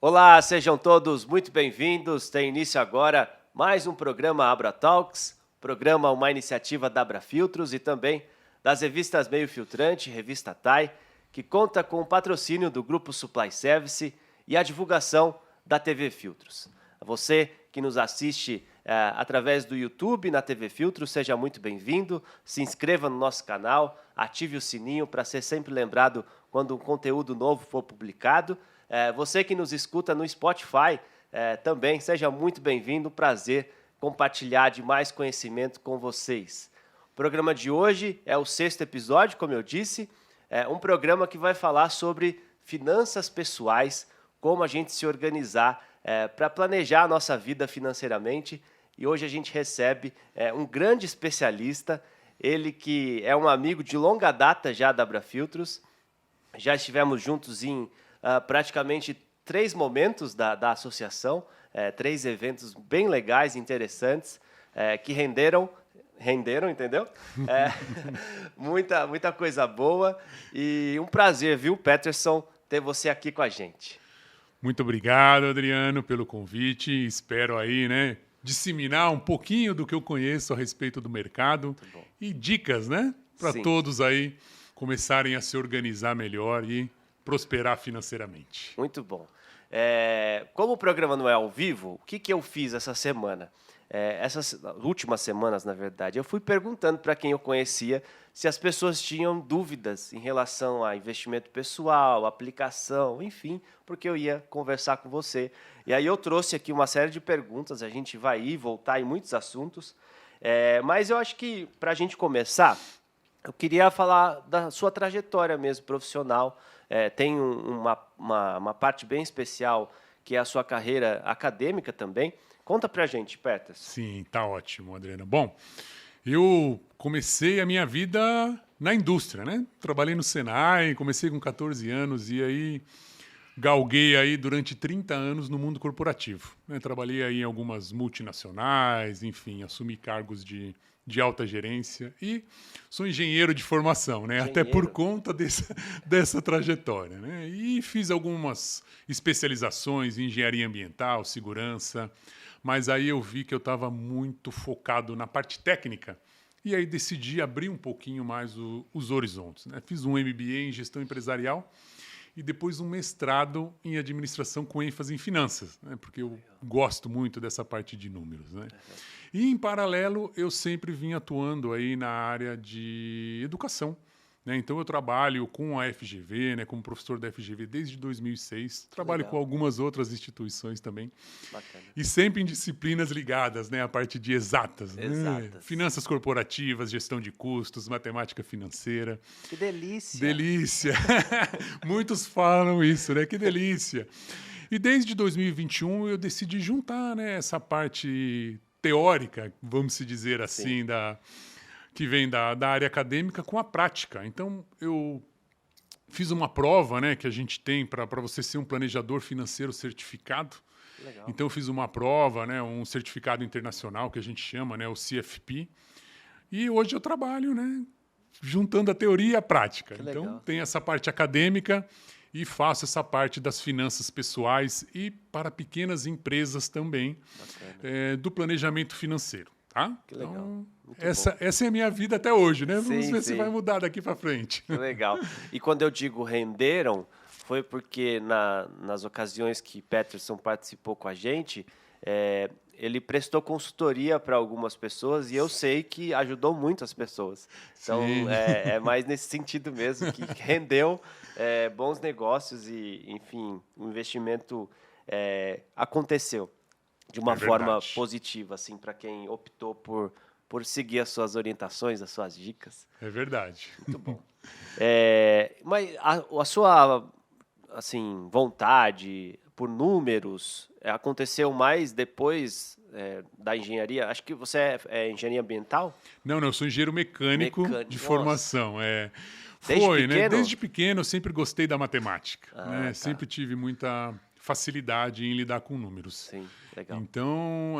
Olá, sejam todos muito bem-vindos. Tem início agora mais um programa Abra Talks, programa uma iniciativa da Abra Filtros e também das revistas Meio Filtrante, Revista TAI, que conta com o patrocínio do Grupo Supply Service e a divulgação da TV Filtros. Você que nos assiste através do YouTube na TV Filtros, seja muito bem-vindo. Se inscreva no nosso canal, ative o sininho para ser sempre lembrado quando um conteúdo novo for publicado. Você que nos escuta no Spotify, também seja muito bem-vindo. Prazer compartilhar de mais conhecimento com vocês. O programa de hoje é o 6º episódio, como eu disse. É um programa que vai falar sobre finanças pessoais, como a gente se organizar para planejar a nossa vida financeiramente. E hoje a gente recebe um grande especialista, ele que é um amigo de longa data já da Abra Filtros. Já estivemos juntos em praticamente 3 momentos da associação, 3 eventos bem legais, interessantes, que renderam, entendeu? Muita coisa boa e um prazer, viu, Peterson, ter você aqui com a gente. Muito obrigado, Adriano, pelo convite. Espero aí, disseminar um pouquinho do que eu conheço a respeito do mercado e dicas, para todos aí começarem a se organizar melhor e prosperar financeiramente. Muito bom. Como o programa não é ao vivo, o que eu fiz essa semana? Essas últimas semanas, na verdade, eu fui perguntando para quem eu conhecia se as pessoas tinham dúvidas em relação a investimento pessoal, aplicação, enfim, porque eu ia conversar com você. E aí eu trouxe aqui uma série de perguntas, a gente vai ir e voltar em muitos assuntos, mas eu acho que, para a gente começar, eu queria falar da sua trajetória mesmo, profissional. Tem uma parte bem especial, que é a sua carreira acadêmica também. Conta pra gente, Peters. Sim, tá ótimo, Adriana. Bom, eu comecei a minha vida na indústria, Trabalhei no Senai, comecei com 14 anos e aí galguei aí durante 30 anos no mundo corporativo. Trabalhei aí em algumas multinacionais, enfim, assumi cargos de alta gerência e sou engenheiro de formação, até por conta dessa trajetória. E fiz algumas especializações em engenharia ambiental, segurança, mas aí eu vi que eu estava muito focado na parte técnica e aí decidi abrir um pouquinho mais os horizontes. Fiz um MBA em gestão empresarial e depois um mestrado em administração com ênfase em finanças, porque eu gosto muito dessa parte de números. E, em paralelo, eu sempre vim atuando aí na área de educação. Então, eu trabalho com a FGV, como professor da FGV desde 2006. Trabalho com algumas outras instituições também. Bacana. E sempre em disciplinas ligadas à parte de exatas. Finanças corporativas, gestão de custos, matemática financeira. Que delícia! Delícia! Muitos falam isso, Que delícia! E desde 2021 eu decidi juntar essa parte teórica, vamos se dizer assim, que vem da área acadêmica com a prática. Então, eu fiz uma prova que a gente tem para você ser um planejador financeiro certificado. Legal. Então, eu fiz uma prova, um certificado internacional que a gente chama, o CFP. E hoje eu trabalho, juntando a teoria e a prática. Então, tem essa parte acadêmica e faço essa parte das finanças pessoais e para pequenas empresas também, do planejamento financeiro. Tá? Que legal. Então, essa é a minha vida até hoje, Vamos ver se vai mudar daqui para frente. Que legal. E quando eu digo renderam, foi porque nas ocasiões que Peterson participou com a gente, ele prestou consultoria para algumas pessoas e eu sei que ajudou muito as pessoas. Então, é mais nesse sentido mesmo, que rendeu bons negócios e, enfim, o investimento aconteceu de uma forma positiva, assim, para quem optou por seguir as suas orientações, as suas dicas. É verdade. Muito bom. Mas a sua assim, vontade por números aconteceu mais depois da engenharia? Acho que você é engenharia ambiental? Não, eu sou engenheiro mecânico de formação. Desde pequeno eu sempre gostei da matemática. Tá. Sempre tive muita facilidade em lidar com números. Sim, legal. Então,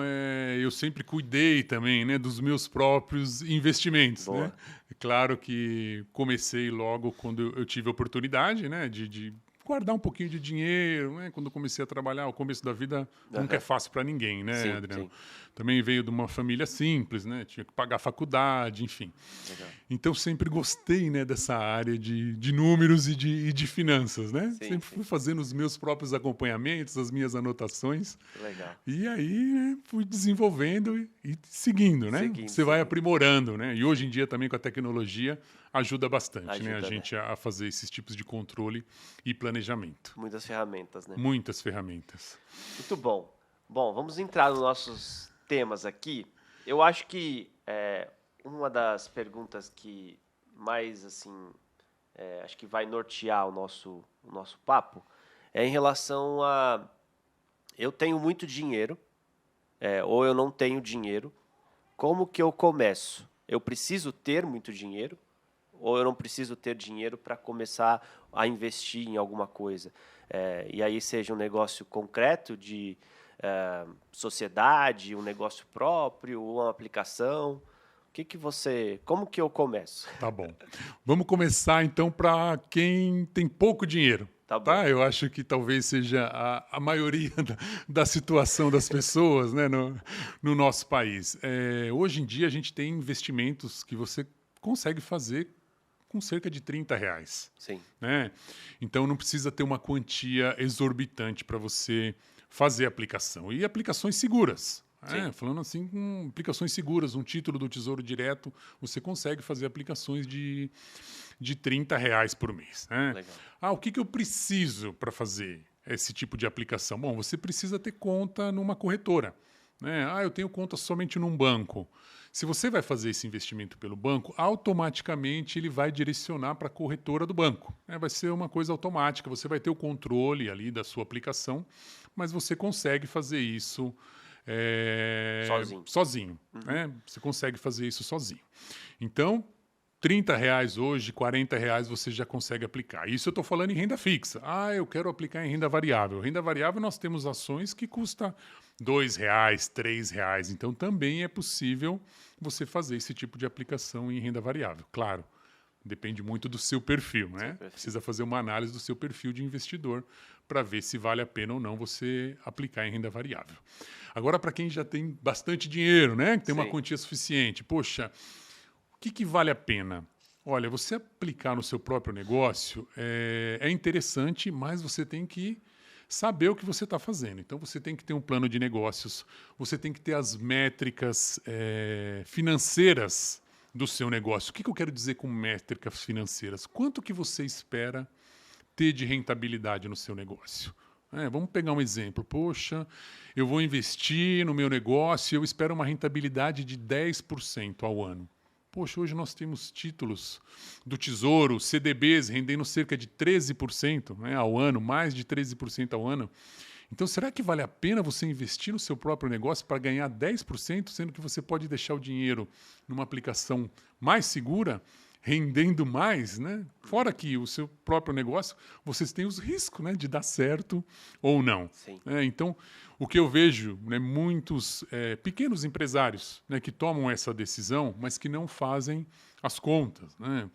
eu sempre cuidei também dos meus próprios investimentos. É claro que comecei logo quando eu tive a oportunidade de guardar um pouquinho de dinheiro, né? Quando eu comecei a trabalhar, o começo da vida nunca é fácil para ninguém, né, Sim, Adriano? sim. Também veio de uma família simples, né? Tinha que pagar faculdade, enfim. Legal. Então, sempre gostei, né, dessa área de números e de finanças, né? Sim, Sempre sim. fui fazendo os meus próprios acompanhamentos, as minhas anotações. Legal. E aí, né, fui desenvolvendo e seguindo, né? Seguindo, Você vai seguindo. aprimorando, né? E hoje em dia também com a tecnologia ajuda bastante, né? A Ajuda, né? gente a fazer esses tipos de controle e planejamento. Muitas ferramentas, né? Muitas ferramentas. Muito bom. Bom, vamos entrar nos nossos temas aqui. Eu acho que uma das perguntas que mais, assim, acho que vai nortear o nosso papo é em relação a eu tenho muito dinheiro, ou eu não tenho dinheiro, como que eu começo? Eu preciso ter muito dinheiro ou eu não preciso ter dinheiro para começar a investir em alguma coisa? E aí seja um negócio concreto de sociedade, um negócio próprio, uma aplicação. Como que eu começo? Tá bom. Vamos começar então para quem tem pouco dinheiro. Tá bom. Tá? Eu acho que talvez seja a maioria da situação das pessoas, né, no nosso país. Hoje em dia a gente tem investimentos que você consegue fazer com cerca de R$ 30. Sim. Né? Então não precisa ter uma quantia exorbitante para você fazer a aplicação. E aplicações seguras. Falando assim, com aplicações seguras, um título do Tesouro Direto, você consegue fazer aplicações de R$ 30 por mês. Né? Legal. O que eu preciso para fazer esse tipo de aplicação? Bom, você precisa ter conta numa corretora. Né? Eu tenho conta somente num banco. Se você vai fazer esse investimento pelo banco, automaticamente ele vai direcionar para a corretora do banco. Vai ser uma coisa automática, você vai ter o controle ali da sua aplicação, mas você consegue fazer isso sozinho. Né? Você consegue fazer isso sozinho. Então, R$ 30 hoje, R$ 40 você já consegue aplicar. Isso eu estou falando em renda fixa. Eu quero aplicar em renda variável. Renda variável nós temos ações que custam R$ 2, R$ 3. Então também é possível você fazer esse tipo de aplicação em renda variável. Claro, depende muito do seu perfil, né? Precisa fazer uma análise do seu perfil de investidor para ver se vale a pena ou não você aplicar em renda variável. Agora, para quem já tem bastante dinheiro, né? Que tem uma quantia suficiente, poxa, o que vale a pena? Olha, você aplicar no seu próprio negócio é interessante, mas você tem que saber o que você está fazendo. Então, você tem que ter um plano de negócios, você tem que ter as métricas financeiras do seu negócio. O que eu quero dizer com métricas financeiras? Quanto que você espera ter de rentabilidade no seu negócio? Vamos pegar um exemplo. Poxa, eu vou investir no meu negócio e eu espero uma rentabilidade de 10% ao ano. Poxa, hoje nós temos títulos do Tesouro, CDBs, rendendo cerca de 13%, né, ao ano, mais de 13% ao ano. Então, será que vale a pena você investir no seu próprio negócio para ganhar 10%, sendo que você pode deixar o dinheiro numa aplicação mais segura, rendendo mais, né? Fora que o seu próprio negócio, vocês têm os riscos, né, de dar certo ou não. Sim. Então, o que eu vejo, né, muitos pequenos empresários, né, que tomam essa decisão, mas que não fazem as contas. Né?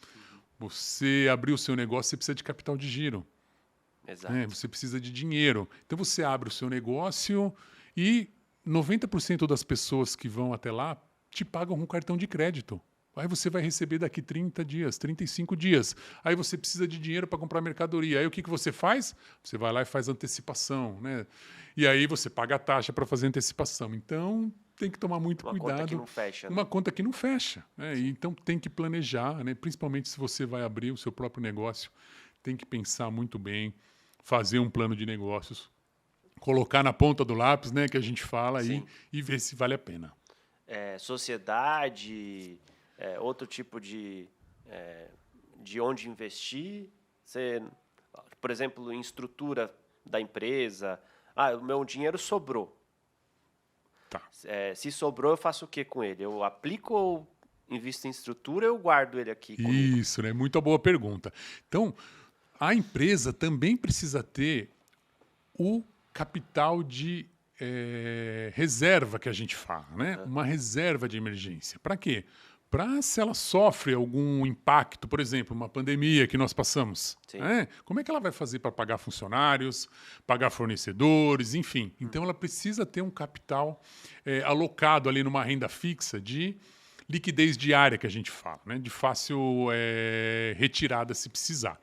Você abrir o seu negócio, você precisa de capital de giro. Exato. Você precisa de dinheiro. Então, você abre o seu negócio e 90% das pessoas que vão até lá te pagam com cartão de crédito. Aí você vai receber daqui 30 dias, 35 dias. Aí você precisa de dinheiro para comprar mercadoria. Aí o que você faz? Você vai lá e faz antecipação. Né? E aí você paga a taxa para fazer antecipação. Então, tem que tomar muito cuidado. Uma conta que não fecha. Né? Uma conta que não fecha. Né? Então, tem que planejar, né? Principalmente se você vai abrir o seu próprio negócio. Tem que pensar muito bem, fazer um plano de negócios, colocar na ponta do lápis, né, que a gente fala aí, e ver se vale a pena. Sociedade... outro tipo de onde investir. Você, por exemplo, em estrutura da empresa. O meu dinheiro sobrou. Tá. Se sobrou, eu faço o que com ele? Eu aplico ou invisto em estrutura ou eu guardo ele aqui comigo? Isso, né? Muito boa pergunta. Então, a empresa também precisa ter o capital de reserva que a gente fala, né? Uma reserva de emergência. Para quê? para se ela sofre algum impacto, por exemplo, uma pandemia que nós passamos. Né? Como é que ela vai fazer para pagar funcionários, pagar fornecedores, enfim. Então, ela precisa ter um capital alocado ali numa renda fixa de liquidez diária, que a gente fala, né? De fácil retirada se precisar.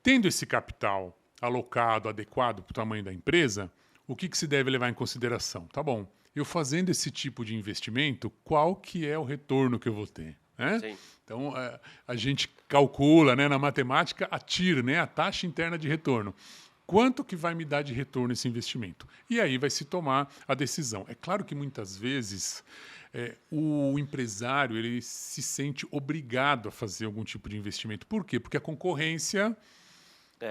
Tendo esse capital alocado, adequado para o tamanho da empresa, o que se deve levar em consideração? Tá bom, eu fazendo esse tipo de investimento, qual que é o retorno que eu vou ter? Né? Sim. Então, a gente calcula, né, na matemática a TIR, né, a taxa interna de retorno. Quanto que vai me dar de retorno esse investimento? E aí vai se tomar a decisão. É claro que muitas vezes o empresário ele se sente obrigado a fazer algum tipo de investimento. Por quê? Porque a concorrência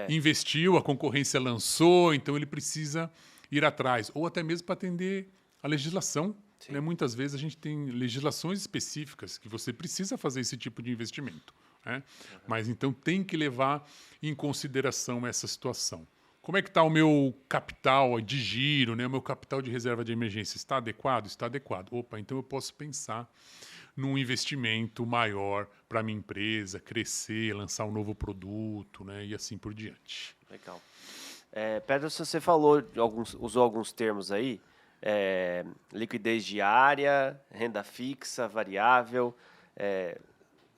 investiu, a concorrência lançou, então ele precisa ir atrás. Ou até mesmo para atender a legislação. Né? Muitas vezes a gente tem legislações específicas que você precisa fazer esse tipo de investimento. Né? Mas então tem que levar em consideração essa situação. Como é que está o meu capital de giro, né? O meu capital de reserva de emergência? Está adequado? Está adequado. Opa, então eu posso pensar num investimento maior para a minha empresa, crescer, lançar um novo produto, né? E assim por diante. Legal. Pedro, você usou alguns termos aí, liquidez diária, renda fixa, variável.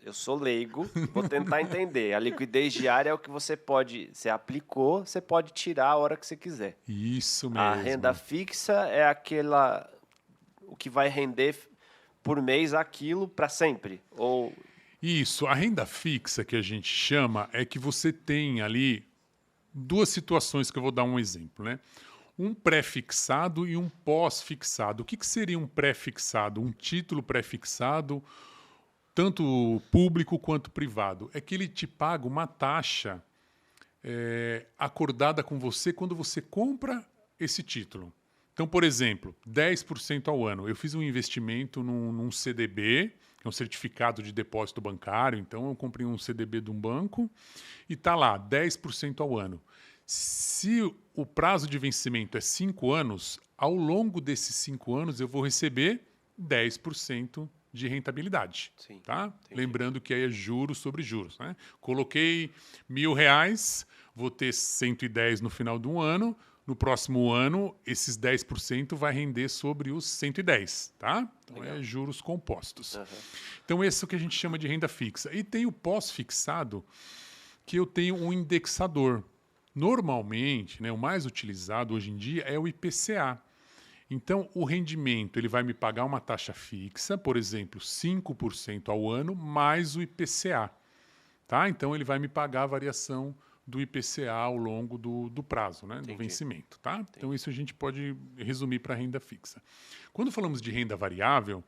Eu sou leigo, vou tentar entender. A liquidez diária é o que você aplicou, você pode tirar a hora que você quiser. Isso mesmo. A renda fixa é o que vai render por mês aquilo para sempre. Isso, a renda fixa que a gente chama é que você tem ali duas situações que eu vou dar um exemplo, né? Um pré-fixado e um pós-fixado. O que seria um pré-fixado? Um título pré-fixado, tanto público quanto privado, é que ele te paga uma taxa acordada com você quando você compra esse título. Então, por exemplo, 10% ao ano. Eu fiz um investimento num CDB, que é um certificado de depósito bancário. Então, eu comprei um CDB de um banco e está lá, 10% ao ano. Se o prazo de vencimento é 5 anos, ao longo desses 5 anos eu vou receber 10% de rentabilidade. Sim, tá? Lembrando que aí é juros sobre juros. Né? Coloquei R$1.000, vou ter 110 no final de um ano. No próximo ano, esses 10% vai render sobre os 110. Tá? Então, é juros compostos. Uhum. Então, esse é o que a gente chama de renda fixa. E tem o pós-fixado, que eu tenho um indexador. Normalmente, né, o mais utilizado hoje em dia é o IPCA. Então, o rendimento ele vai me pagar uma taxa fixa, por exemplo, 5% ao ano, mais o IPCA. Tá? Então, ele vai me pagar a variação do IPCA ao longo do prazo, né, do vencimento. Tá? Então, isso a gente pode resumir para a renda fixa. Quando falamos de renda variável,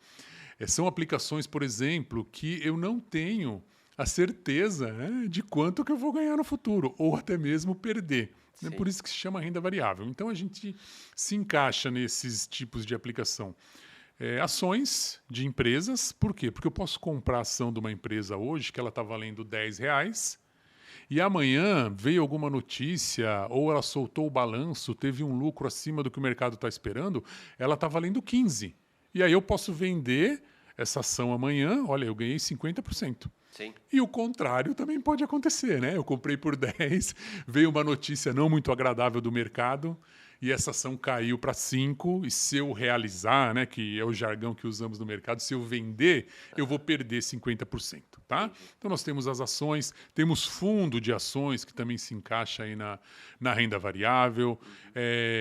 são aplicações, por exemplo, que eu não tenho a certeza, né, de quanto que eu vou ganhar no futuro, ou até mesmo perder. É por isso que se chama renda variável. Então, a gente se encaixa nesses tipos de aplicação. Ações de empresas, por quê? Porque eu posso comprar a ação de uma empresa hoje que ela está valendo R$10 e amanhã veio alguma notícia ou ela soltou o balanço, teve um lucro acima do que o mercado está esperando, ela está valendo 15. E aí eu posso vender essa ação amanhã, olha, eu ganhei 50%. Sim. E o contrário também pode acontecer, né? Eu comprei por 10, veio uma notícia não muito agradável do mercado e essa ação caiu para 5 e se eu realizar, né, que é o jargão que usamos no mercado, se eu vender, eu vou perder 50%, tá? Então nós temos as ações, temos fundo de ações que também se encaixa aí na renda variável,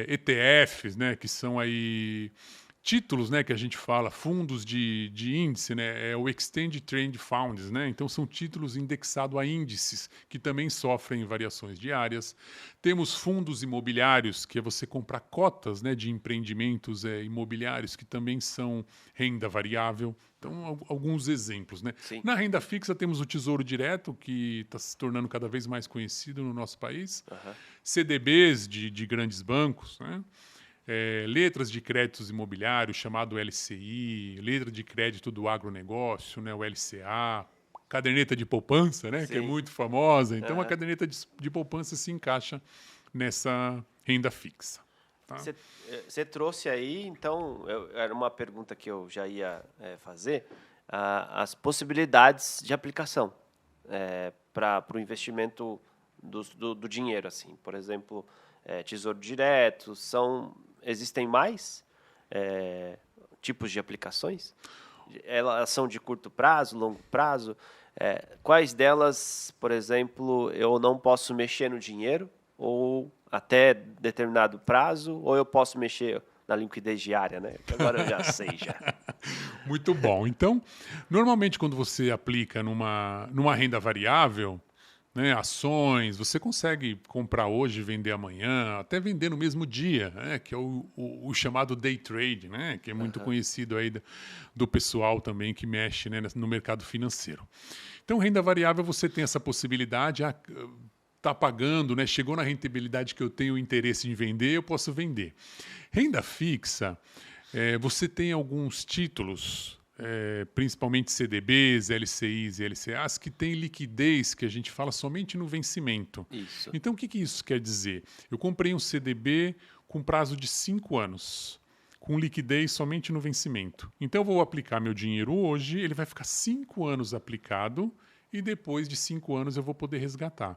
ETFs, né, que são aí títulos, né, que a gente fala, fundos de índice, né, é o Extended Trend Funds, né, então são títulos indexados a índices que também sofrem variações diárias. Temos fundos imobiliários, que é você comprar cotas, né, de empreendimentos imobiliários que também são renda variável. Então, alguns exemplos, né. Na renda fixa temos o Tesouro Direto, que está se tornando cada vez mais conhecido no nosso país. CDBs de grandes bancos, né. Letras de créditos imobiliários, chamado LCI, letra de crédito do agronegócio, né, o LCA, caderneta de poupança, né, que é muito famosa. Então, a caderneta de poupança se encaixa nessa renda fixa. Você trouxe aí, então, era uma pergunta que eu já ia fazer. as possibilidades de aplicação para o investimento do dinheiro, assim. Por exemplo, Tesouro Direto, existem mais tipos de aplicações? Elas são de curto prazo, longo prazo? Quais delas, por exemplo, eu não posso mexer no dinheiro ou até determinado prazo, ou eu posso mexer na liquidez diária, né? Agora eu já sei já. Muito bom. Então, normalmente quando você aplica numa renda variável, né, ações, você consegue comprar hoje e vender amanhã, até vender no mesmo dia, né, que é o chamado day trade, né, que é muito conhecido aí do pessoal também que mexe, né, no mercado financeiro. Então, renda variável, você tem essa possibilidade, está pagando, né, chegou na rentabilidade que eu tenho interesse em vender, eu posso vender. Renda fixa, você tem alguns títulos, principalmente CDBs, LCIs e LCAs, que tem liquidez que a gente fala somente no vencimento. Isso. Então, o que isso quer dizer? Eu comprei um CDB com prazo de 5 anos, com liquidez somente no vencimento. Então, eu vou aplicar meu dinheiro hoje, ele vai ficar 5 anos aplicado e depois de 5 anos eu vou poder resgatar.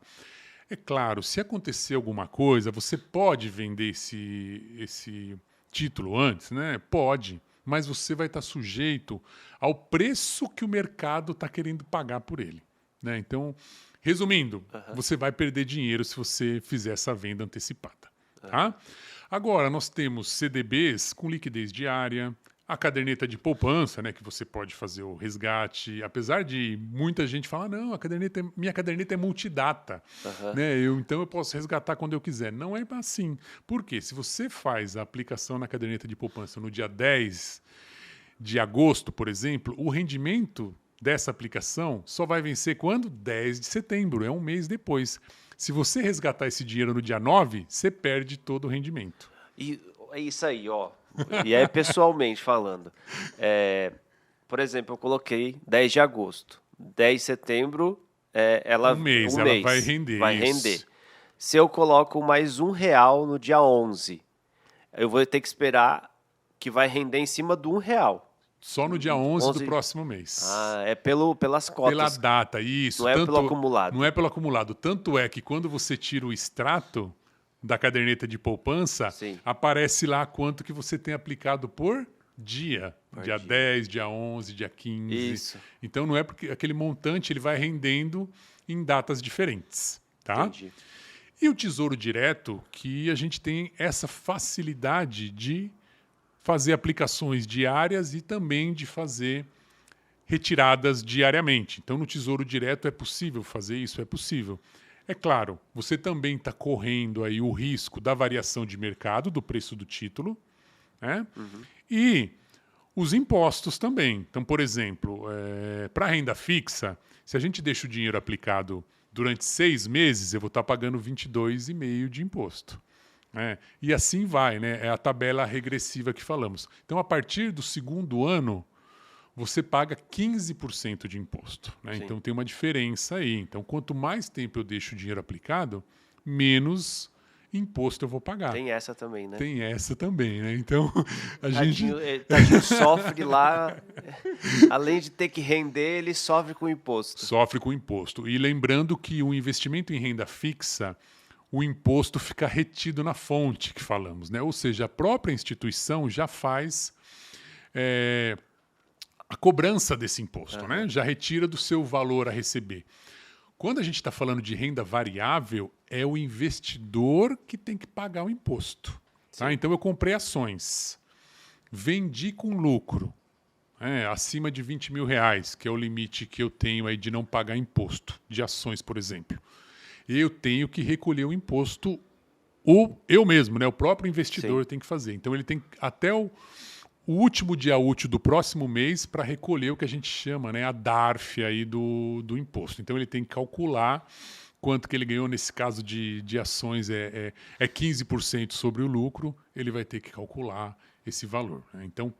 É claro, se acontecer alguma coisa, você pode vender esse título antes, né? Pode, mas você vai estar sujeito ao preço que o mercado está querendo pagar por ele, né? Então, resumindo, você vai perder dinheiro se você fizer essa venda antecipada. Tá? Agora, nós temos CDBs com liquidez diária, a caderneta de poupança, né, que você pode fazer o resgate, apesar de muita gente falar, não, minha caderneta é multidata, né, então eu posso resgatar quando eu quiser. Não é assim. Por quê? Se você faz a aplicação na caderneta de poupança no dia 10 de agosto, por exemplo, o rendimento dessa aplicação só vai vencer quando? 10 de setembro, é um mês depois. Se você resgatar esse dinheiro no dia 9, você perde todo o rendimento. E é isso aí, ó. E pessoalmente falando. Por exemplo, eu coloquei 10 de agosto. 10 de setembro, ela vai render. Vai render. Se eu coloco mais R$1 no dia 11, eu vou ter que esperar que vai render em cima do R$1. Só no dia 11 do próximo mês. É pelas cotas. Pela data, isso. Não é pelo acumulado. Não é pelo acumulado. Tanto é que quando você tira o extrato da caderneta de poupança, sim, aparece lá quanto que você tem aplicado por dia. Dia 10, dia 11, dia 15. Isso. Então não é porque aquele montante ele vai rendendo em datas diferentes. Tá? Entendi. E o Tesouro Direto, que a gente tem essa facilidade de fazer aplicações diárias e também de fazer retiradas diariamente. Então, no Tesouro Direto é possível fazer isso? É possível. É claro, você também está correndo aí o risco da variação de mercado, do preço do título, né? E os impostos também. Então, por exemplo, para renda fixa, se a gente deixa o dinheiro aplicado durante 6 meses, eu vou estar pagando 22,5% de imposto. E assim vai, né? É a tabela regressiva que falamos. Então, a partir do segundo ano, você paga 15% de imposto. Né? Então, tem uma diferença aí. Então, quanto mais tempo eu deixo o dinheiro aplicado, menos imposto eu vou pagar. Tem essa também, né? Tem essa também, né? Então, Tadinho sofre lá, além de ter que render, ele sofre com imposto. Sofre com imposto. E lembrando que o investimento em renda fixa, o imposto fica retido na fonte que falamos, né? Ou seja, a própria instituição já faz a cobrança desse imposto, né? Já retira do seu valor a receber. Quando a gente está falando de renda variável, é o investidor que tem que pagar o imposto. Tá? Então, eu comprei ações, vendi com lucro, acima de R$20 mil, que é o limite que eu tenho aí de não pagar imposto de ações, por exemplo. Eu tenho que recolher o imposto, eu mesmo, né? O próprio investidor tem que fazer. Então, ele tem até o último dia útil do próximo mês para recolher o que a gente chama, né, a DARF aí do imposto. Então, ele tem que calcular quanto que ele ganhou. Nesse caso de ações é 15% sobre o lucro, ele vai ter que calcular esse valor. Né? Então,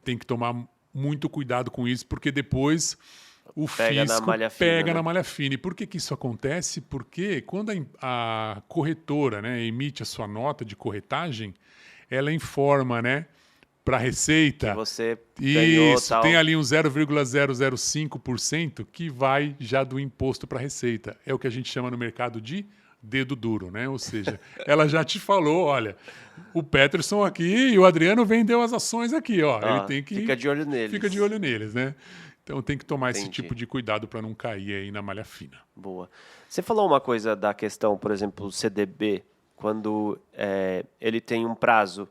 tem que tomar muito cuidado com isso, porque depois o fisco pega na malha fina. E por que isso acontece? Porque quando a corretora, né, emite a sua nota de corretagem, ela informa, né, para a Receita. Que você ganhou, isso, tal. tem ali um 0,005% que vai já do imposto para a Receita. É o que a gente chama no mercado de dedo duro, né? Ou seja, ela já te falou, olha, o Peterson aqui e o Adriano vendeu as ações aqui, ó. Ele tem que... Fica de olho neles. Fica de olho neles, né? Então tem que tomar Entendi. esse tipo de cuidado para não cair aí na malha fina. Boa. Você falou uma coisa da questão, por exemplo, o CDB, quando ele tem um prazo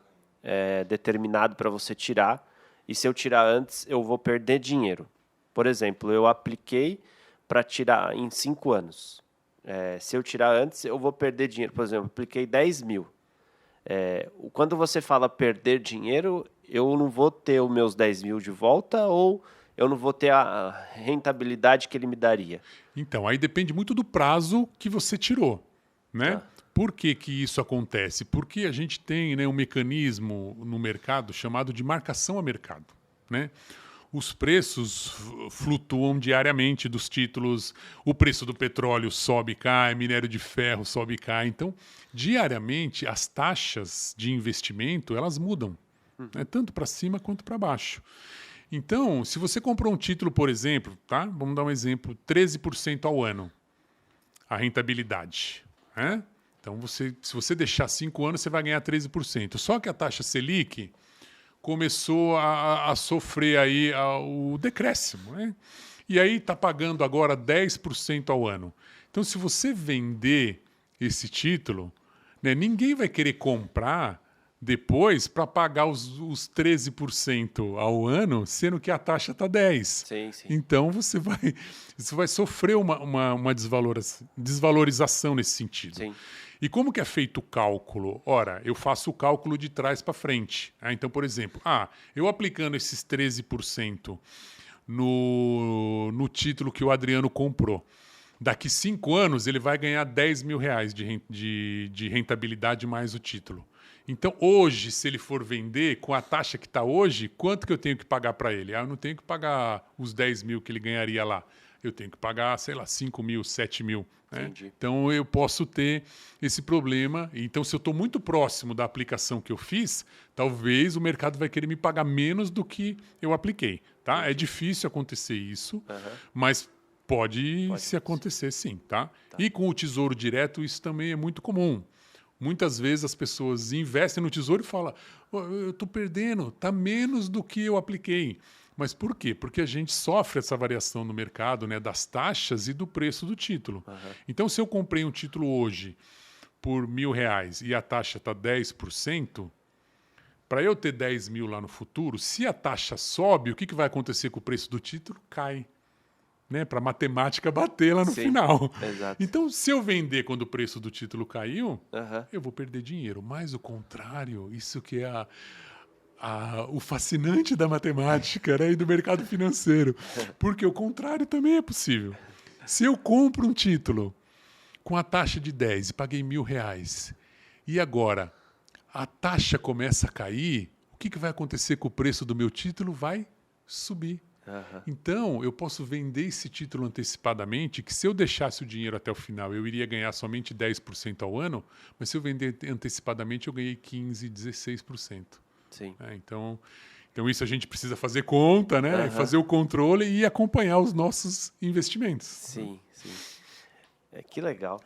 determinado para você tirar, e se eu tirar antes, eu vou perder dinheiro. Por exemplo, eu apliquei para tirar em 5 anos. Se eu tirar antes, eu vou perder dinheiro. Por exemplo, eu apliquei 10 mil. Quando você fala perder dinheiro, eu não vou ter os meus 10 mil de volta ou eu não vou ter a rentabilidade que ele me daria? Então, aí depende muito do prazo que você tirou, né? Por que que isso acontece? Porque a gente tem, né, um mecanismo no mercado chamado de marcação a mercado, né? Os preços flutuam diariamente dos títulos, o preço do petróleo sobe e cai, minério de ferro sobe e cai. Então, diariamente, as taxas de investimento, elas mudam, né? Tanto para cima quanto para baixo. Então, se você comprou um título, por exemplo, tá? Vamos dar um exemplo, 13% ao ano, a rentabilidade, né? Então, se você deixar 5 anos, você vai ganhar 13%. Só que a taxa Selic começou a sofrer aí o decréscimo, né? E aí está pagando agora 10% ao ano. Então, se você vender esse título, né, ninguém vai querer comprar depois para pagar os 13% ao ano, sendo que a taxa está 10%. Sim, sim. Então, você vai sofrer uma desvalorização nesse sentido. Sim. E como que é feito o cálculo? Ora, eu faço o cálculo de trás para frente. Então, por exemplo, eu aplicando esses 13% no título que o Adriano comprou, daqui 5 anos ele vai ganhar 10 mil reais de rentabilidade mais o título. Então, hoje, se ele for vender com a taxa que está hoje, quanto que eu tenho que pagar para ele? Eu não tenho que pagar os 10 mil que ele ganharia lá. Eu tenho que pagar, sei lá, 5 mil, 7 mil. Né? Então, eu posso ter esse problema. Então, se eu estou muito próximo da aplicação que eu fiz, talvez o mercado vai querer me pagar menos do que eu apliquei. Tá? É difícil acontecer isso, mas pode se acontecer sim. Tá? E com o Tesouro Direto, isso também é muito comum. Muitas vezes as pessoas investem no Tesouro e falam, eu estou perdendo, está menos do que eu apliquei. Mas por quê? Porque a gente sofre essa variação no mercado, né, das taxas e do preço do título. Então, se eu comprei um título hoje por R$1.000 e a taxa está 10%, para eu ter 10 mil lá no futuro, se a taxa sobe, o que vai acontecer com o preço do título? Cai. Né, para a matemática bater lá no final. Exato. Então, se eu vender quando o preço do título caiu, eu vou perder dinheiro. Mas o contrário, isso que é o fascinante da matemática, né, e do mercado financeiro. Porque o contrário também é possível. Se eu compro um título com a taxa de 10 e paguei R$1.000, e agora a taxa começa a cair, o que vai acontecer com o preço do meu título? Vai subir. Então, eu posso vender esse título antecipadamente, que se eu deixasse o dinheiro até o final, eu iria ganhar somente 10% ao ano, mas se eu vender antecipadamente, eu ganhei 15%, 16%. Sim. Então, isso a gente precisa fazer conta, né? Fazer o controle e acompanhar os nossos investimentos. Sim, sim. Que legal.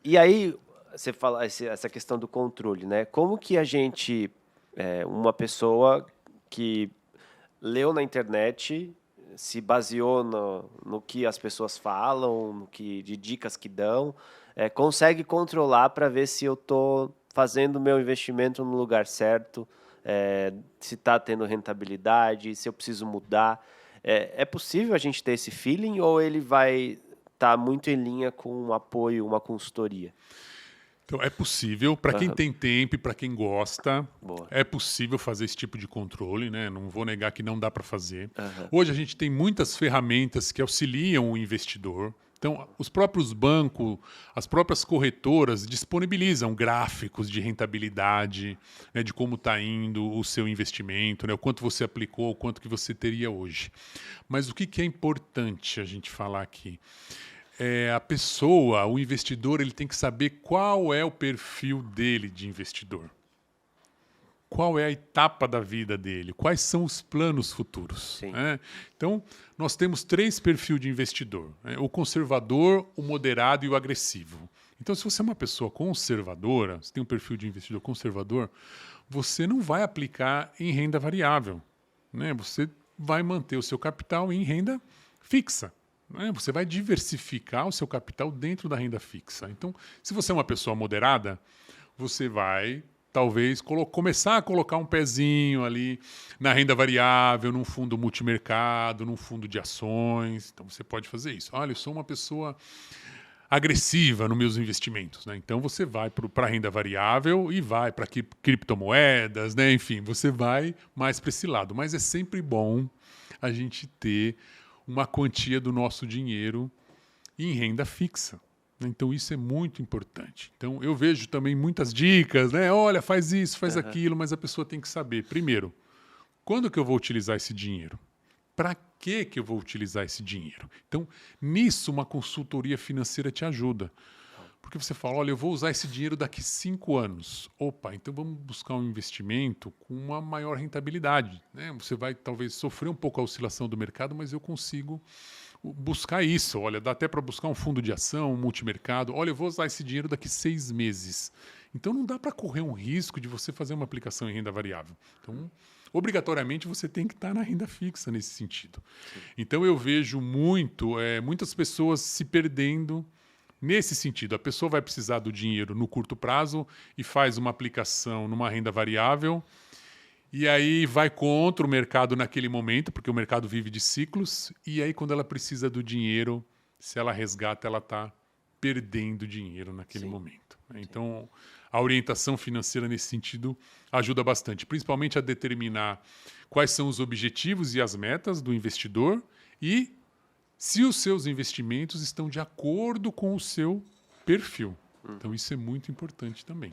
E aí, você fala essa questão do controle, né? Como que a gente, uma pessoa que leu na internet, se baseou no que as pessoas falam, de dicas que dão, consegue controlar para ver se eu estou fazendo o meu investimento no lugar certo, se está tendo rentabilidade, se eu preciso mudar. É possível a gente ter esse feeling ou ele vai estar muito em linha com um apoio, uma consultoria? Então, é possível, para quem tem tempo e para quem gosta, é possível fazer esse tipo de controle, né? Não vou negar que não dá para fazer. Hoje a gente tem muitas ferramentas que auxiliam o investidor. Então, os próprios bancos, as próprias corretoras disponibilizam gráficos de rentabilidade, né, de como está indo o seu investimento, né, o quanto você aplicou, o quanto que você teria hoje. Mas o que é importante a gente falar aqui? A pessoa, o investidor, ele tem que saber qual é o perfil dele de investidor. qual é a etapa da vida dele, quais são os planos futuros. Né? Então, nós temos 3 perfis de investidor, né? O conservador, o moderado e o agressivo. Então, se você é uma pessoa conservadora, você tem um perfil de investidor conservador, você não vai aplicar em renda variável. Né? Você vai manter o seu capital em renda fixa. Né? Você vai diversificar o seu capital dentro da renda fixa. Então, se você é uma pessoa moderada, você vai talvez começar a colocar um pezinho ali na renda variável, num fundo multimercado, num fundo de ações. Então, você pode fazer isso. Olha, eu sou uma pessoa agressiva nos meus investimentos. Né? Então, você vai para a renda variável e vai para criptomoedas, né? Enfim, você vai mais para esse lado. Mas é sempre bom a gente ter uma quantia do nosso dinheiro em renda fixa. Então, isso é muito importante. Então, eu vejo também muitas dicas, né? Olha, faz isso, faz aquilo, mas a pessoa tem que saber, primeiro, quando que eu vou utilizar esse dinheiro? Para que eu vou utilizar esse dinheiro? Então, nisso, uma consultoria financeira te ajuda. Porque você fala, olha, eu vou usar esse dinheiro daqui 5 anos. Opa, então vamos buscar um investimento com uma maior rentabilidade. Né? Você vai talvez sofrer um pouco a oscilação do mercado, mas eu consigo buscar isso. Olha, dá até para buscar um fundo de ação, um multimercado. Olha, eu vou usar esse dinheiro daqui 6 meses. Então, não dá para correr um risco de você fazer uma aplicação em renda variável. Então, obrigatoriamente, você tem que estar na renda fixa nesse sentido. Sim. Então, eu vejo muitas pessoas se perdendo nesse sentido. A pessoa vai precisar do dinheiro no curto prazo e faz uma aplicação numa renda variável e aí vai contra o mercado naquele momento, porque o mercado vive de ciclos, e aí quando ela precisa do dinheiro, se ela resgata, ela está perdendo dinheiro naquele momento. Então, a orientação financeira nesse sentido ajuda bastante, principalmente a determinar quais são os objetivos e as metas do investidor e se os seus investimentos estão de acordo com o seu perfil. Então, isso é muito importante também.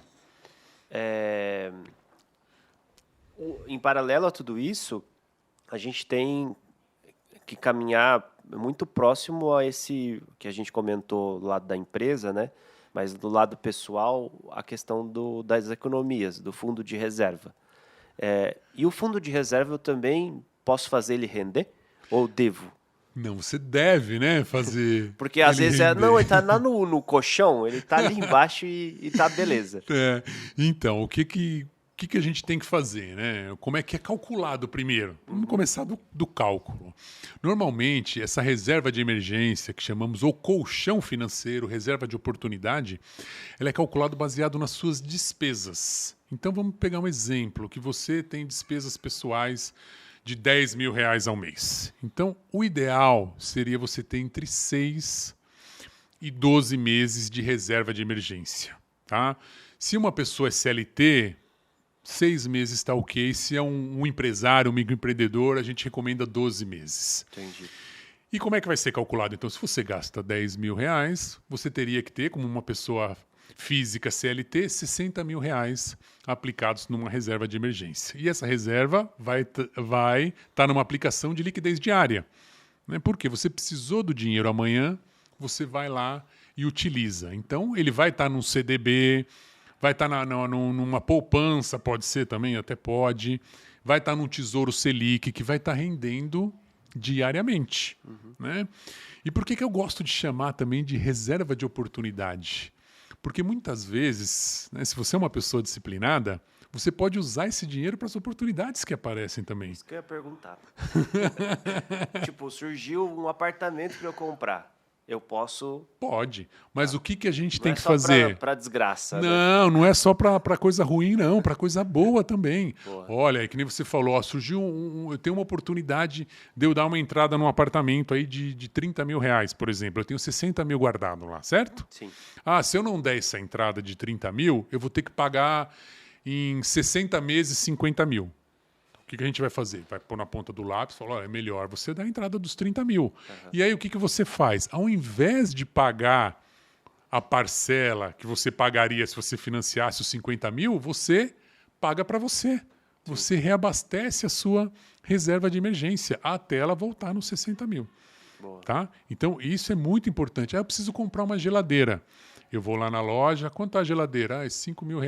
Em paralelo a tudo isso, a gente tem que caminhar muito próximo a esse que a gente comentou do lado da empresa, né? Mas do lado pessoal, a questão das economias, do fundo de reserva. E o fundo de reserva eu também posso fazer ele render? Ou devo? Não, você deve, né, fazer. Porque às vezes ele tá lá no colchão, ele tá ali embaixo e tá beleza. Então, o que a gente tem que fazer, né? Como é que é calculado primeiro? Vamos começar do cálculo. Normalmente, essa reserva de emergência, que chamamos o colchão financeiro, reserva de oportunidade, ela é calculada baseado nas suas despesas. Então, vamos pegar um exemplo, que você tem despesas pessoais de R$10 mil ao mês. Então, o ideal seria você ter entre 6 e 12 meses de reserva de emergência. Tá? Se uma pessoa é CLT, 6 meses está ok. Se é um empresário, um microempreendedor, a gente recomenda 12 meses. Entendi. E como é que vai ser calculado? Então, se você gasta R$10 mil, você teria que ter, como uma pessoa física CLT, R$60 mil aplicados numa reserva de emergência. E essa reserva vai estar numa aplicação de liquidez diária. Né? Porque você precisou do dinheiro amanhã, você vai lá e utiliza. Então, ele vai estar num CDB, vai estar numa poupança, pode ser também, até pode. Vai estar num Tesouro Selic, que vai estar rendendo diariamente. Né? E por que eu gosto de chamar também de reserva de oportunidade? Porque muitas vezes, né, se você é uma pessoa disciplinada, você pode usar esse dinheiro para as oportunidades que aparecem também. Isso que eu ia perguntar. Tipo, surgiu um apartamento para eu comprar. Eu posso... Pode, mas o que a gente tem que fazer? Para desgraça. Não, não é só para coisa ruim, não, para coisa boa também. Boa. Olha, é que nem você falou, surgiu eu tenho uma oportunidade de eu dar uma entrada num apartamento aí de R$30 mil, por exemplo. Eu tenho 60 mil guardado lá, certo? Sim. Se eu não der essa entrada de 30 mil, eu vou ter que pagar em 60 meses 50 mil. O que a gente vai fazer? Vai pôr na ponta do lápis e falar, é melhor você dar a entrada dos 30 mil. E aí o que você faz? Ao invés de pagar a parcela que você pagaria se você financiasse os 50 mil, você paga para você. Você reabastece a sua reserva de emergência até ela voltar nos 60 mil. Boa. Tá? Então, isso é muito importante. Eu preciso comprar uma geladeira. Eu vou lá na loja, quanto é a geladeira? É R$5 mil.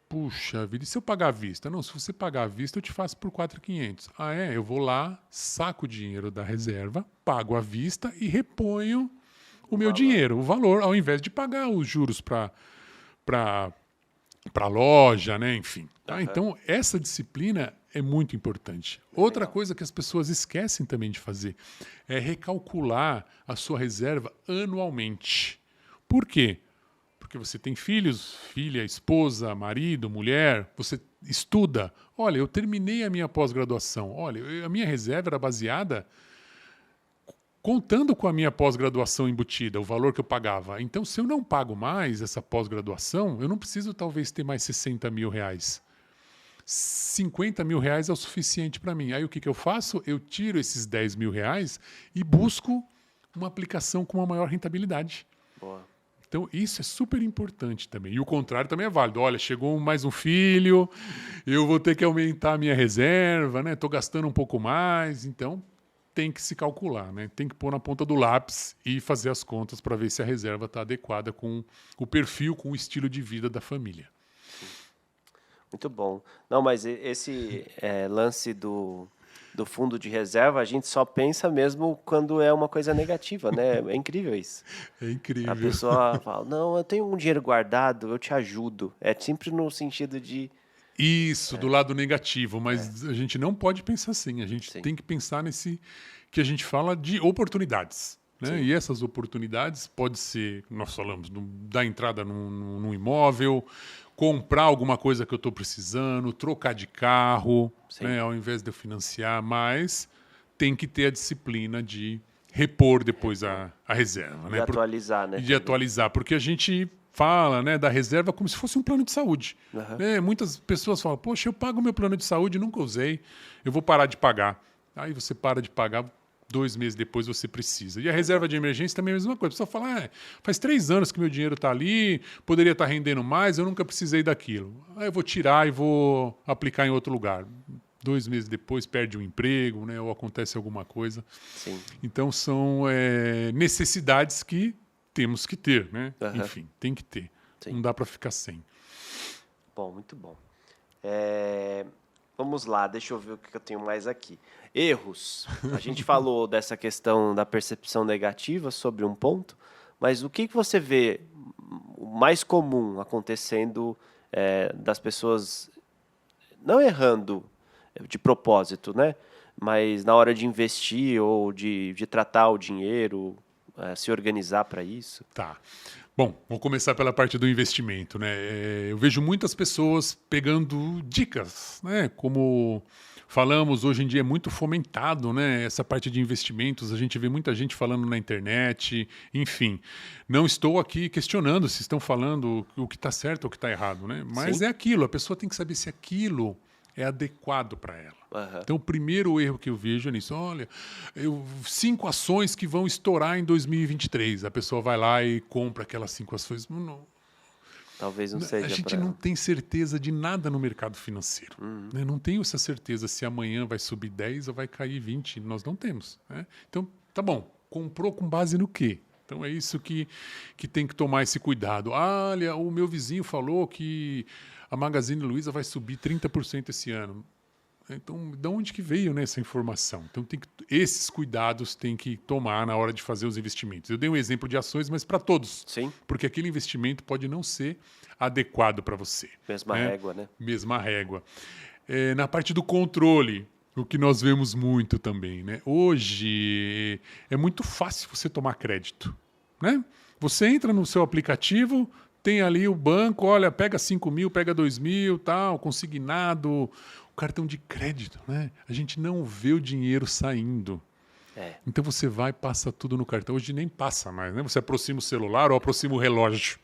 puxa vida, e se eu pagar à vista? Não, se você pagar à vista, eu te faço por 4.500. Ah, é? Eu vou lá, saco o dinheiro da reserva, pago à vista e reponho o meu dinheiro, o valor, ao invés de pagar os juros para a loja, né? Enfim. Tá? Então, essa disciplina é muito importante. Outra coisa que as pessoas esquecem também de fazer é recalcular a sua reserva anualmente. Por quê? Porque você tem filhos, filha, esposa, marido, mulher, você estuda. Olha, eu terminei a minha pós-graduação. Olha, a minha reserva era baseada contando com a minha pós-graduação embutida, o valor que eu pagava. Então, se eu não pago mais essa pós-graduação, eu não preciso talvez ter mais 60 mil reais. 50 mil reais é o suficiente para mim. Aí o que eu faço? Eu tiro esses 10 mil reais e busco uma aplicação com uma maior rentabilidade. Boa. Então, isso é super importante também. E o contrário também é válido. Olha, chegou mais um filho, eu vou ter que aumentar a minha reserva, né? Estou gastando um pouco mais, então tem que se calcular, né? Tem que pôr na ponta do lápis e fazer as contas para ver se a reserva está adequada com o perfil, com o estilo de vida da família. Muito bom. Não, mas esse lance do fundo de reserva, a gente só pensa mesmo quando é uma coisa negativa, né? É incrível isso. É incrível. A pessoa fala, não, eu tenho um dinheiro guardado, eu te ajudo. É sempre no sentido de... Isso, do lado negativo, mas a gente não pode pensar assim. A gente tem que pensar nesse que a gente fala de oportunidades. Né? E essas oportunidades pode ser, nós falamos, dar entrada num imóvel, comprar alguma coisa que eu estou precisando, trocar de carro, né, ao invés de eu financiar, mas tem que ter a disciplina de repor depois a reserva. De atualizar, né? De atualizar, porque a gente fala, né, da reserva como se fosse um plano de saúde. Né? Muitas pessoas falam, poxa, eu pago meu plano de saúde, nunca usei, eu vou parar de pagar. Aí você para de pagar, 2 meses depois você precisa. E a reserva de emergência também é a mesma coisa. A pessoa fala, faz 3 anos que meu dinheiro está ali, poderia estar rendendo mais, eu nunca precisei daquilo. Aí eu vou tirar e vou aplicar em outro lugar. 2 meses depois perde o emprego, né, ou acontece alguma coisa. Sim. Então são necessidades que temos que ter, né? Enfim, tem que ter. Sim. Não dá para ficar sem. Bom, muito bom. Vamos lá, deixa eu ver o que eu tenho mais aqui. Erros. A gente falou dessa questão da percepção negativa sobre um ponto, mas o que você vê mais comum acontecendo das pessoas não errando de propósito, né? Mas na hora de investir ou de tratar o dinheiro, se organizar para isso? Tá. Bom, vou começar pela parte do investimento, né? Eu vejo muitas pessoas pegando dicas, né? Como falamos, hoje em dia é muito fomentado, né? Essa parte de investimentos, a gente vê muita gente falando na internet, enfim. Não estou aqui questionando se estão falando o que está certo ou o que está errado, né? Mas Sim. É aquilo, a pessoa tem que saber se aquilo é adequado para ela. Então, o primeiro erro que eu vejo é nisso. Olha, 5 ações que vão estourar em 2023. A pessoa vai lá e compra aquelas 5 ações. Não, talvez não seja. A gente não tem certeza de nada no mercado financeiro. Né? Não tenho essa certeza se amanhã vai subir 10 ou vai cair 20. Nós não temos. Né? Então, tá bom. Comprou com base no quê? Então, é isso que tem que tomar esse cuidado. Olha, o meu vizinho falou que a Magazine Luiza vai subir 30% esse ano. Então, de onde que veio, né, essa informação? Então, esses cuidados tem que tomar na hora de fazer os investimentos. Eu dei um exemplo de ações, mas para todos. Sim. Porque aquele investimento pode não ser adequado para você. Mesma régua, né? Mesma régua. Na parte do controle, o que nós vemos muito também, né? Hoje é muito fácil você tomar crédito, né? Você entra no seu aplicativo, tem ali o banco, olha, pega 5 mil, pega 2 mil, tal, consignado, o cartão de crédito, né? A gente não vê o dinheiro saindo. Então você vai e passa tudo no cartão. Hoje nem passa mais, né? Você aproxima o celular ou aproxima o relógio.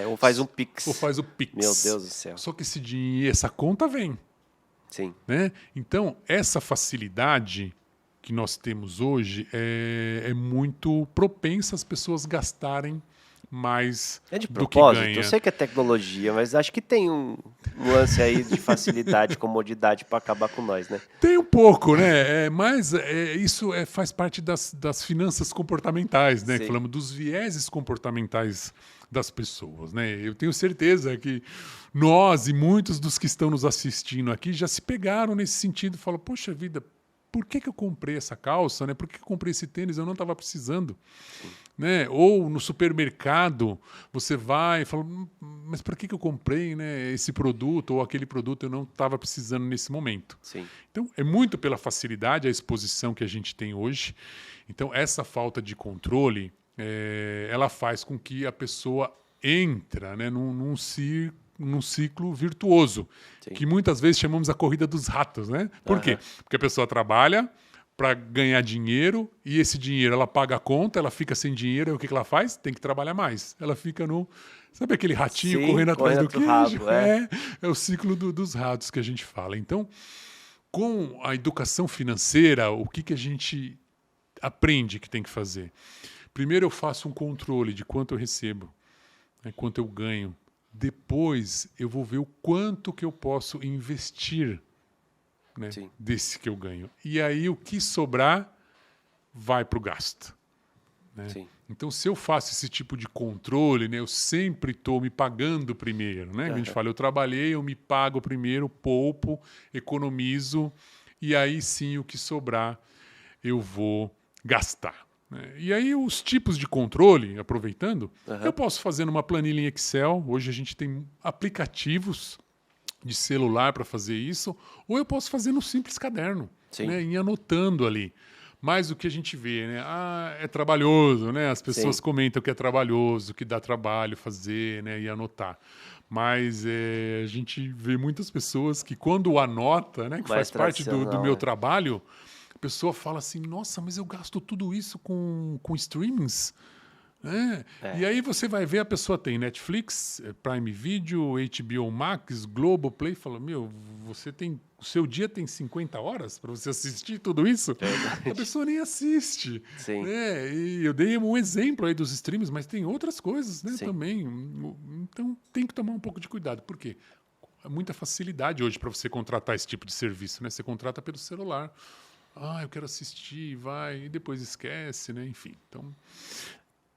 Ou faz um Pix. Ou faz o Pix. Meu Deus do céu. Só que esse dinheiro, essa conta vem. Sim. Né? Então, essa facilidade que nós temos hoje é muito propensa as pessoas gastarem mais É de do que propósito? ganha. Eu sei que é tecnologia, mas acho que tem um lance aí de facilidade, comodidade para acabar com nós, né? Tem um pouco, né? Mas isso faz parte das finanças comportamentais, né? Que Sim. falamos dos vieses comportamentais das pessoas, né? Eu tenho certeza que nós e muitos dos que estão nos assistindo aqui já se pegaram nesse sentido e falam, poxa vida, por que eu comprei essa calça, né? Por que eu comprei esse tênis? Eu não estava precisando. Né? Ou no supermercado, você vai e fala, mas por que eu comprei, né, esse produto ou aquele produto eu não estava precisando nesse momento? Sim. Então, é muito pela facilidade, a exposição que a gente tem hoje. Então, essa falta de controle, ela faz com que a pessoa entra, né, num ciclo virtuoso, Sim. que muitas vezes chamamos a corrida dos ratos. Né? Por quê? Porque a pessoa trabalha para ganhar dinheiro e esse dinheiro ela paga a conta, ela fica sem dinheiro, e o que ela faz? Tem que trabalhar mais. Ela fica no... Sabe aquele ratinho correndo atrás do queijo? Rabo, É o ciclo dos ratos que a gente fala. Então, com a educação financeira, o que a gente aprende que tem que fazer? Primeiro eu faço um controle de quanto eu recebo, né, quanto eu ganho. Depois eu vou ver o quanto que eu posso investir, né, desse que eu ganho. E aí o que sobrar vai para o gasto. Né? Sim. Então, se eu faço esse tipo de controle, né, eu sempre estou me pagando primeiro. Né? A gente fala, eu trabalhei, eu me pago primeiro, poupo, economizo, e aí sim o que sobrar eu vou gastar. Né? E aí os tipos de controle, aproveitando, eu posso fazer numa planilha em Excel. Hoje a gente tem aplicativos de celular para fazer isso, ou eu posso fazer no simples caderno, né, e anotando ali. Mas o que a gente vê, né, é trabalhoso, né? As pessoas comentam que é trabalhoso, que dá trabalho fazer, né, e anotar. Mas a gente vê muitas pessoas que quando anota, né, que faz parte do meu trabalho, a pessoa fala assim, nossa, mas eu gasto tudo isso com streamings? E aí você vai ver, a pessoa tem Netflix, Prime Video, HBO Max, Globoplay, fala, o seu dia tem 50 horas para você assistir tudo isso? A pessoa nem assiste. Sim. Né? E eu dei um exemplo aí dos streams, mas tem outras coisas, né, também. Então tem que tomar um pouco de cuidado. Por quê? É muita facilidade hoje para você contratar esse tipo de serviço, né? Você contrata pelo celular. Eu quero assistir, vai, e depois esquece, né? Enfim, então...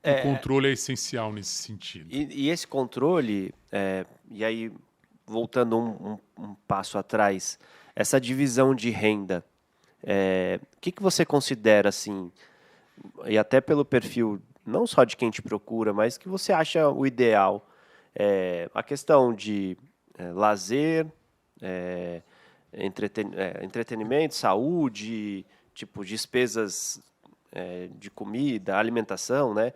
O controle é essencial nesse sentido. E esse controle, e aí, voltando um passo atrás, essa divisão de renda, o que você considera, assim, e até pelo perfil, não só de quem te procura, mas que você acha o ideal, a questão de lazer, entretenimento, saúde, tipo, despesas... de comida, alimentação, né?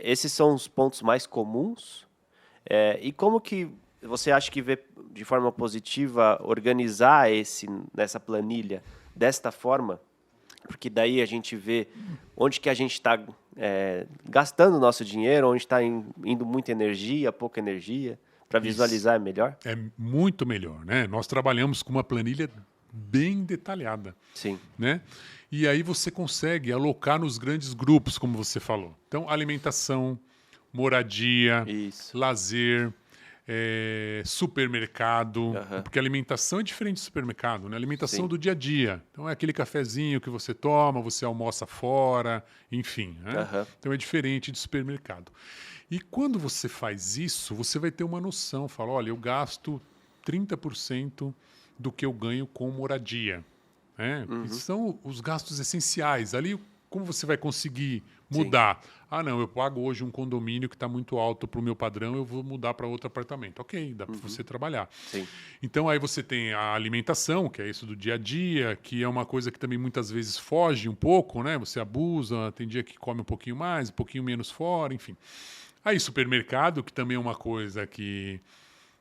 Esses são os pontos mais comuns. E como que você acha que vê de forma positiva organizar nessa planilha desta forma? Porque daí a gente vê onde que a gente está gastando o nosso dinheiro, onde está indo muita energia, pouca energia. Para visualizar é melhor? É muito melhor, né? Nós trabalhamos com uma planilha bem detalhada. Sim. Né? E aí você consegue alocar nos grandes grupos, como você falou. Então, alimentação, moradia, lazer, supermercado. Porque alimentação é diferente de supermercado, né? Alimentação do dia a dia. Então, é aquele cafezinho que você toma, você almoça fora, enfim. Né? Então, é diferente de supermercado. E quando você faz isso, você vai ter uma noção. Fala, olha, eu gasto 30% do que eu ganho com moradia. São os gastos essenciais. Ali, como você vai conseguir mudar? Não, eu pago hoje um condomínio que está muito alto para o meu padrão, eu vou mudar para outro apartamento. Ok, dá para você trabalhar. Sim. Então, aí você tem a alimentação, que é isso do dia a dia, que é uma coisa que também muitas vezes foge um pouco, né? Você abusa, tem dia que come um pouquinho mais, um pouquinho menos fora, enfim. Aí, supermercado, que também é uma coisa que...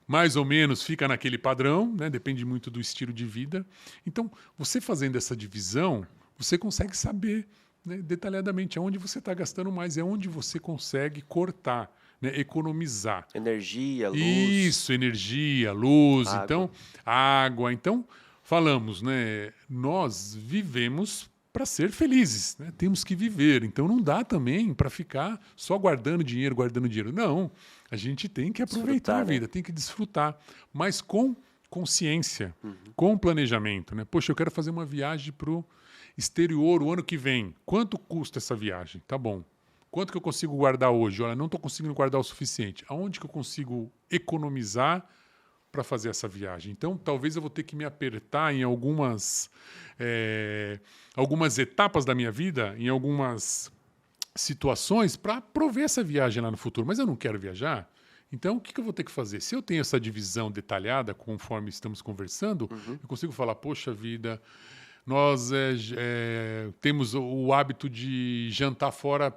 mais ou menos fica naquele padrão, né? Depende muito do estilo de vida. Então, você fazendo essa divisão, você consegue saber, né, detalhadamente aonde você está gastando mais, é onde você consegue cortar, né, economizar. Energia, luz. Isso, energia, luz, Água. então, água. Então, falamos, né, nós vivemos para ser felizes, né? Temos que viver. Então não dá também para ficar só guardando dinheiro. Não, a gente tem que aproveitar a vida, tem que desfrutar, mas com consciência, com planejamento, né? Poxa, eu quero fazer uma viagem para o exterior o ano que vem. Quanto custa essa viagem? Tá bom. Quanto que eu consigo guardar hoje? Olha, não estou conseguindo guardar o suficiente. Aonde que eu consigo economizar para fazer essa viagem? Então, talvez eu vou ter que me apertar em algumas etapas da minha vida, em algumas situações, para prover essa viagem lá no futuro. Mas eu não quero viajar. Então, o que eu vou ter que fazer? Se eu tenho essa divisão detalhada, conforme estamos conversando, eu consigo falar, poxa vida, nós temos o hábito de jantar fora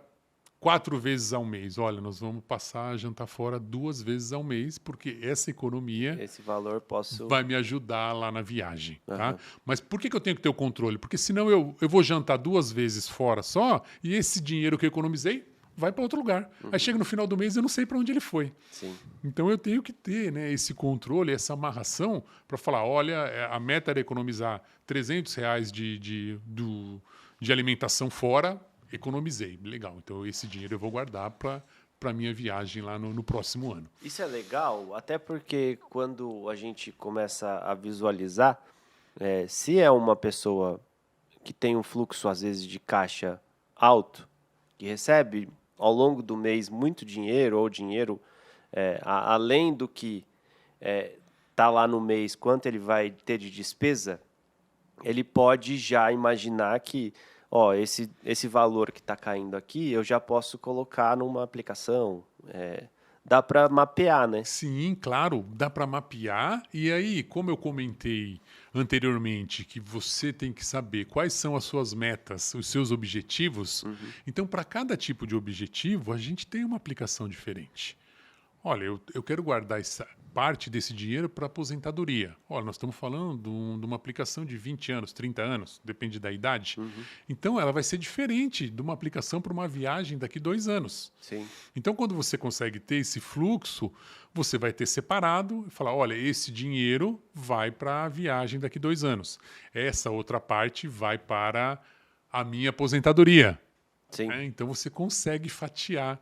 4 vezes ao mês. Olha, nós vamos passar a jantar fora 2 vezes ao mês, porque essa economia esse valor vai me ajudar lá na viagem. Tá? Mas por que eu tenho que ter o controle? Porque senão eu vou jantar 2 vezes fora só e esse dinheiro que eu economizei vai para outro lugar. Aí chega no final do mês e eu não sei para onde ele foi. Sim. Então eu tenho que ter, né, esse controle, essa amarração para falar, olha, a meta era economizar R$300 de alimentação fora, economizei. Legal, então esse dinheiro eu vou guardar para a minha viagem lá no próximo ano. Isso é legal, até porque quando a gente começa a visualizar, se é uma pessoa que tem um fluxo, às vezes, de caixa alto, que recebe ao longo do mês muito dinheiro, ou dinheiro além do que está lá no mês, quanto ele vai ter de despesa, ele pode já imaginar que esse valor que está caindo aqui, eu já posso colocar numa aplicação. Dá para mapear, né? Sim, claro, dá para mapear. E aí, como eu comentei anteriormente, que você tem que saber quais são as suas metas, os seus objetivos, então, para cada tipo de objetivo, a gente tem uma aplicação diferente. Olha, eu quero guardar essa parte desse dinheiro para aposentadoria. Olha, nós estamos falando de uma aplicação de 20 anos, 30 anos, depende da idade. Então, ela vai ser diferente de uma aplicação para uma viagem daqui 2 anos. Sim. Então, quando você consegue ter esse fluxo, você vai ter separado e falar, olha, esse dinheiro vai para a viagem daqui 2 anos. Essa outra parte vai para a minha aposentadoria. Sim. Então, você consegue fatiar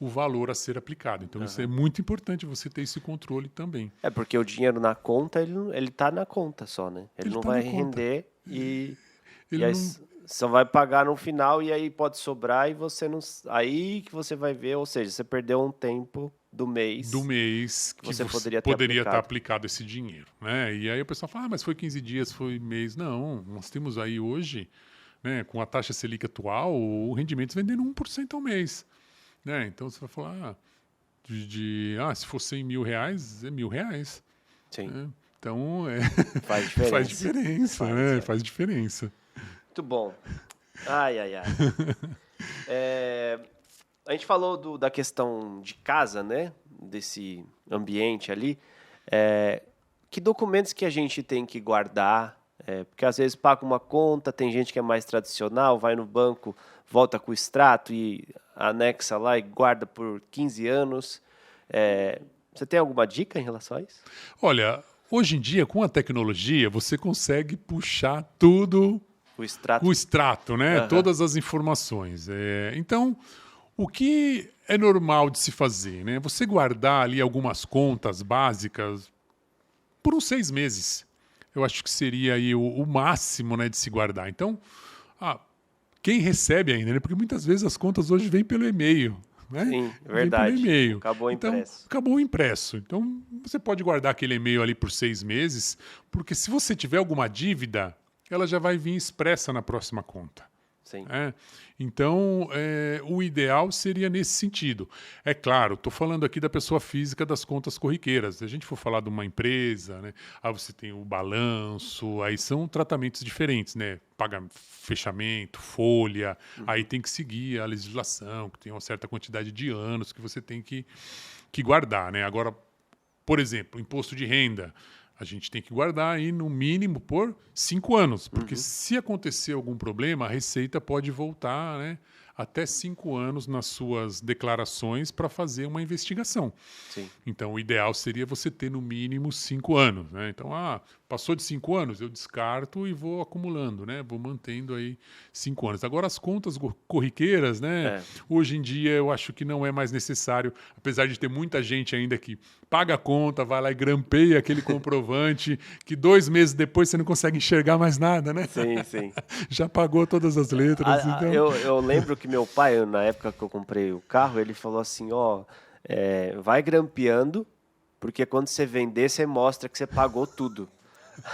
o valor a ser aplicado. Então, isso é muito importante, você ter esse controle também. Porque o dinheiro na conta, ele está na conta só, né? Ele não vai render e aí só vai pagar no final e aí pode sobrar e você não... Aí que você vai ver, ou seja, você perdeu um tempo do mês que você poderia estar aplicado esse dinheiro. Né? E aí o pessoal fala, mas foi 15 dias, foi mês. Não, nós temos aí hoje, né, com a taxa Selic atual, o rendimento vendendo 1% ao mês. Né? Então você vai falar, se for 100 mil reais, é R$1.000. Sim. Né? Então, faz diferença. Faz diferença, né? Faz diferença. Muito bom. Ai. A gente falou da questão de casa, né? Desse ambiente ali. Que documentos que a gente tem que guardar? Porque às vezes paga uma conta, tem gente que é mais tradicional, vai no banco, volta com o extrato e anexa lá e guarda por 15 anos. Você tem alguma dica em relação a isso? Olha, hoje em dia, com a tecnologia, você consegue puxar tudo... O extrato, né? Todas as informações. Então, o que é normal de se fazer, né? Você guardar ali algumas contas básicas por uns 6 meses. Eu acho que seria aí o máximo, né, de se guardar. Então, quem recebe ainda, né? Porque muitas vezes as contas hoje vêm pelo e-mail. Né? Sim, verdade. Vem pelo e-mail. Acabou impresso. Acabou o impresso. Então, você pode guardar aquele e-mail ali por 6 meses, porque se você tiver alguma dívida, ela já vai vir expressa na próxima conta. Sim. Então, o ideal seria nesse sentido. É claro, estou falando aqui da pessoa física das contas corriqueiras. Se a gente for falar de uma empresa, né, você tem o balanço, aí são tratamentos diferentes, né? Fechamento, folha, aí tem que seguir a legislação, que tem uma certa quantidade de anos que você tem que guardar. Né? Agora, por exemplo, imposto de renda. A gente tem que guardar aí no mínimo por 5 anos, porque se acontecer algum problema, a Receita pode voltar, né, até 5 anos nas suas declarações para fazer uma investigação. Sim. Então, o ideal seria você ter no mínimo 5 anos, né? Então, passou de 5 anos, eu descarto e vou acumulando, né? Vou mantendo aí 5 anos. Agora, as contas corriqueiras, né? Hoje em dia, eu acho que não é mais necessário, apesar de ter muita gente ainda que paga a conta, vai lá e grampeia aquele comprovante, que 2 meses depois você não consegue enxergar mais nada, né? Sim, sim. Já pagou todas as letras. Então... Eu lembro que meu pai, na época que eu comprei o carro, ele falou assim, vai grampeando, porque quando você vender, você mostra que você pagou tudo.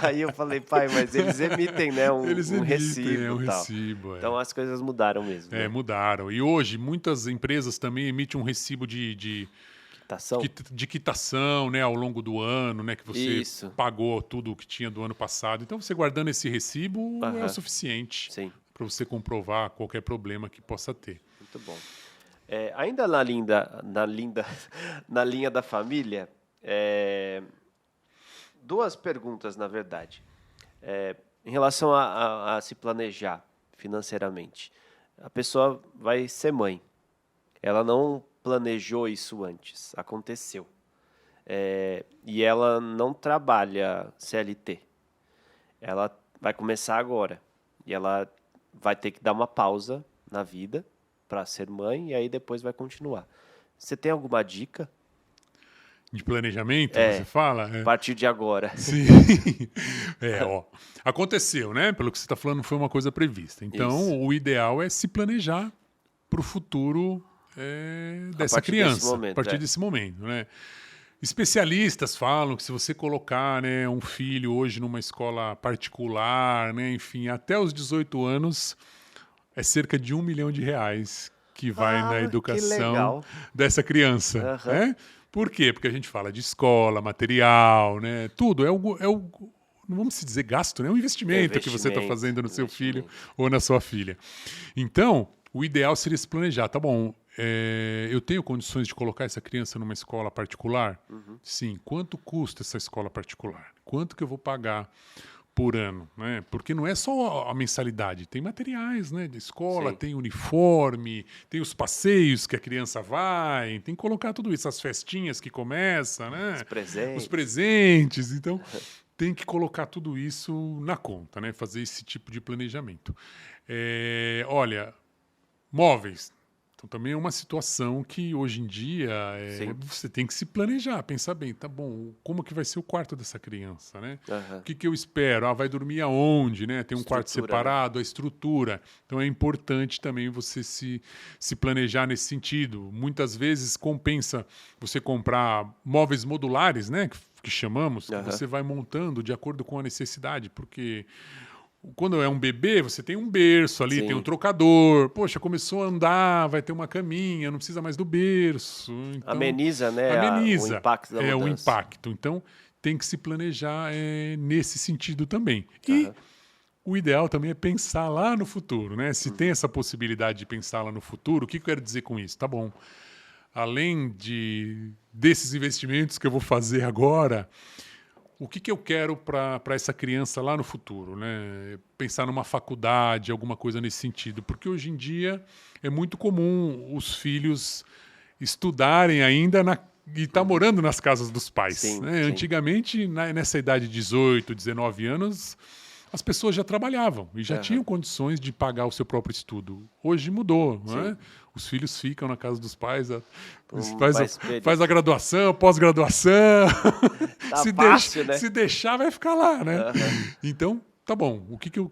Aí eu falei, pai, mas eles emitem, né, um recibo e tal. Recibo, Então as coisas mudaram mesmo. Né? Mudaram. E hoje, muitas empresas também emitem um recibo de quitação, né, ao longo do ano, né, que você pagou tudo o que tinha do ano passado. Então, você guardando esse recibo é o suficiente para você comprovar qualquer problema que possa ter. Muito bom. Ainda na linha da família, 2 perguntas, na verdade. Em relação a se planejar financeiramente. A pessoa vai ser mãe. Ela não planejou isso antes, aconteceu. E ela não trabalha CLT. Ela vai começar agora. E ela vai ter que dar uma pausa na vida para ser mãe e aí depois vai continuar. Você tem alguma dica? De planejamento, você fala? A partir de agora. Sim. Aconteceu, né? Pelo que você está falando, foi uma coisa prevista. Então, o ideal é se planejar para o futuro dessa criança, a partir desse momento, né? Especialistas falam que se você colocar, né, um filho hoje numa escola particular, né, enfim, até os 18 anos, é cerca de R$1 milhão que vai na educação dessa criança. Né? Por quê? Porque a gente fala de escola, material, né, tudo. Não vamos dizer gasto, né? É um investimento que você está fazendo no seu filho ou na sua filha. Então, o ideal seria se planejar. Tá bom, eu tenho condições de colocar essa criança numa escola particular? Sim. Quanto custa essa escola particular? Quanto que eu vou pagar por ano? Né? Porque não é só a mensalidade. Tem materiais, né, de escola, tem uniforme, tem os passeios que a criança vai, tem que colocar tudo isso. As festinhas que começam, né? Os presentes. Então, tem que colocar tudo isso na conta, né? Fazer esse tipo de planejamento. Olha, móveis. Então, também é uma situação que, hoje em dia, você tem que se planejar, pensar bem, tá bom, como que vai ser o quarto dessa criança, né? O que eu espero? Vai dormir aonde, né? Tem um quarto separado, a estrutura. Então, é importante também você se planejar nesse sentido. Muitas vezes, compensa você comprar móveis modulares, né? Que chamamos, que você vai montando de acordo com a necessidade, porque... Quando é um bebê, você tem um berço ali, tem um trocador. Poxa, começou a andar, vai ter uma caminha, não precisa mais do berço. Então, ameniza, né? O impacto da mudança. O impacto. Então, tem que se planejar nesse sentido também. E o ideal também é pensar lá no futuro, né? Se tem essa possibilidade de pensar lá no futuro, o que eu quero dizer com isso? Tá bom, além desses investimentos que eu vou fazer agora... O que eu quero para essa criança lá no futuro, né? Pensar numa faculdade, alguma coisa nesse sentido. Porque hoje em dia é muito comum os filhos estudarem ainda e estar morando nas casas dos pais. Né? Antigamente, nessa idade de 18, 19 anos, as pessoas já trabalhavam e já tinham condições de pagar o seu próprio estudo. Hoje mudou, né? Os filhos ficam na casa dos pais, faz a graduação, pós-graduação. Tá fácil, né? Se deixar, vai ficar lá, né? Então, tá bom. O que eu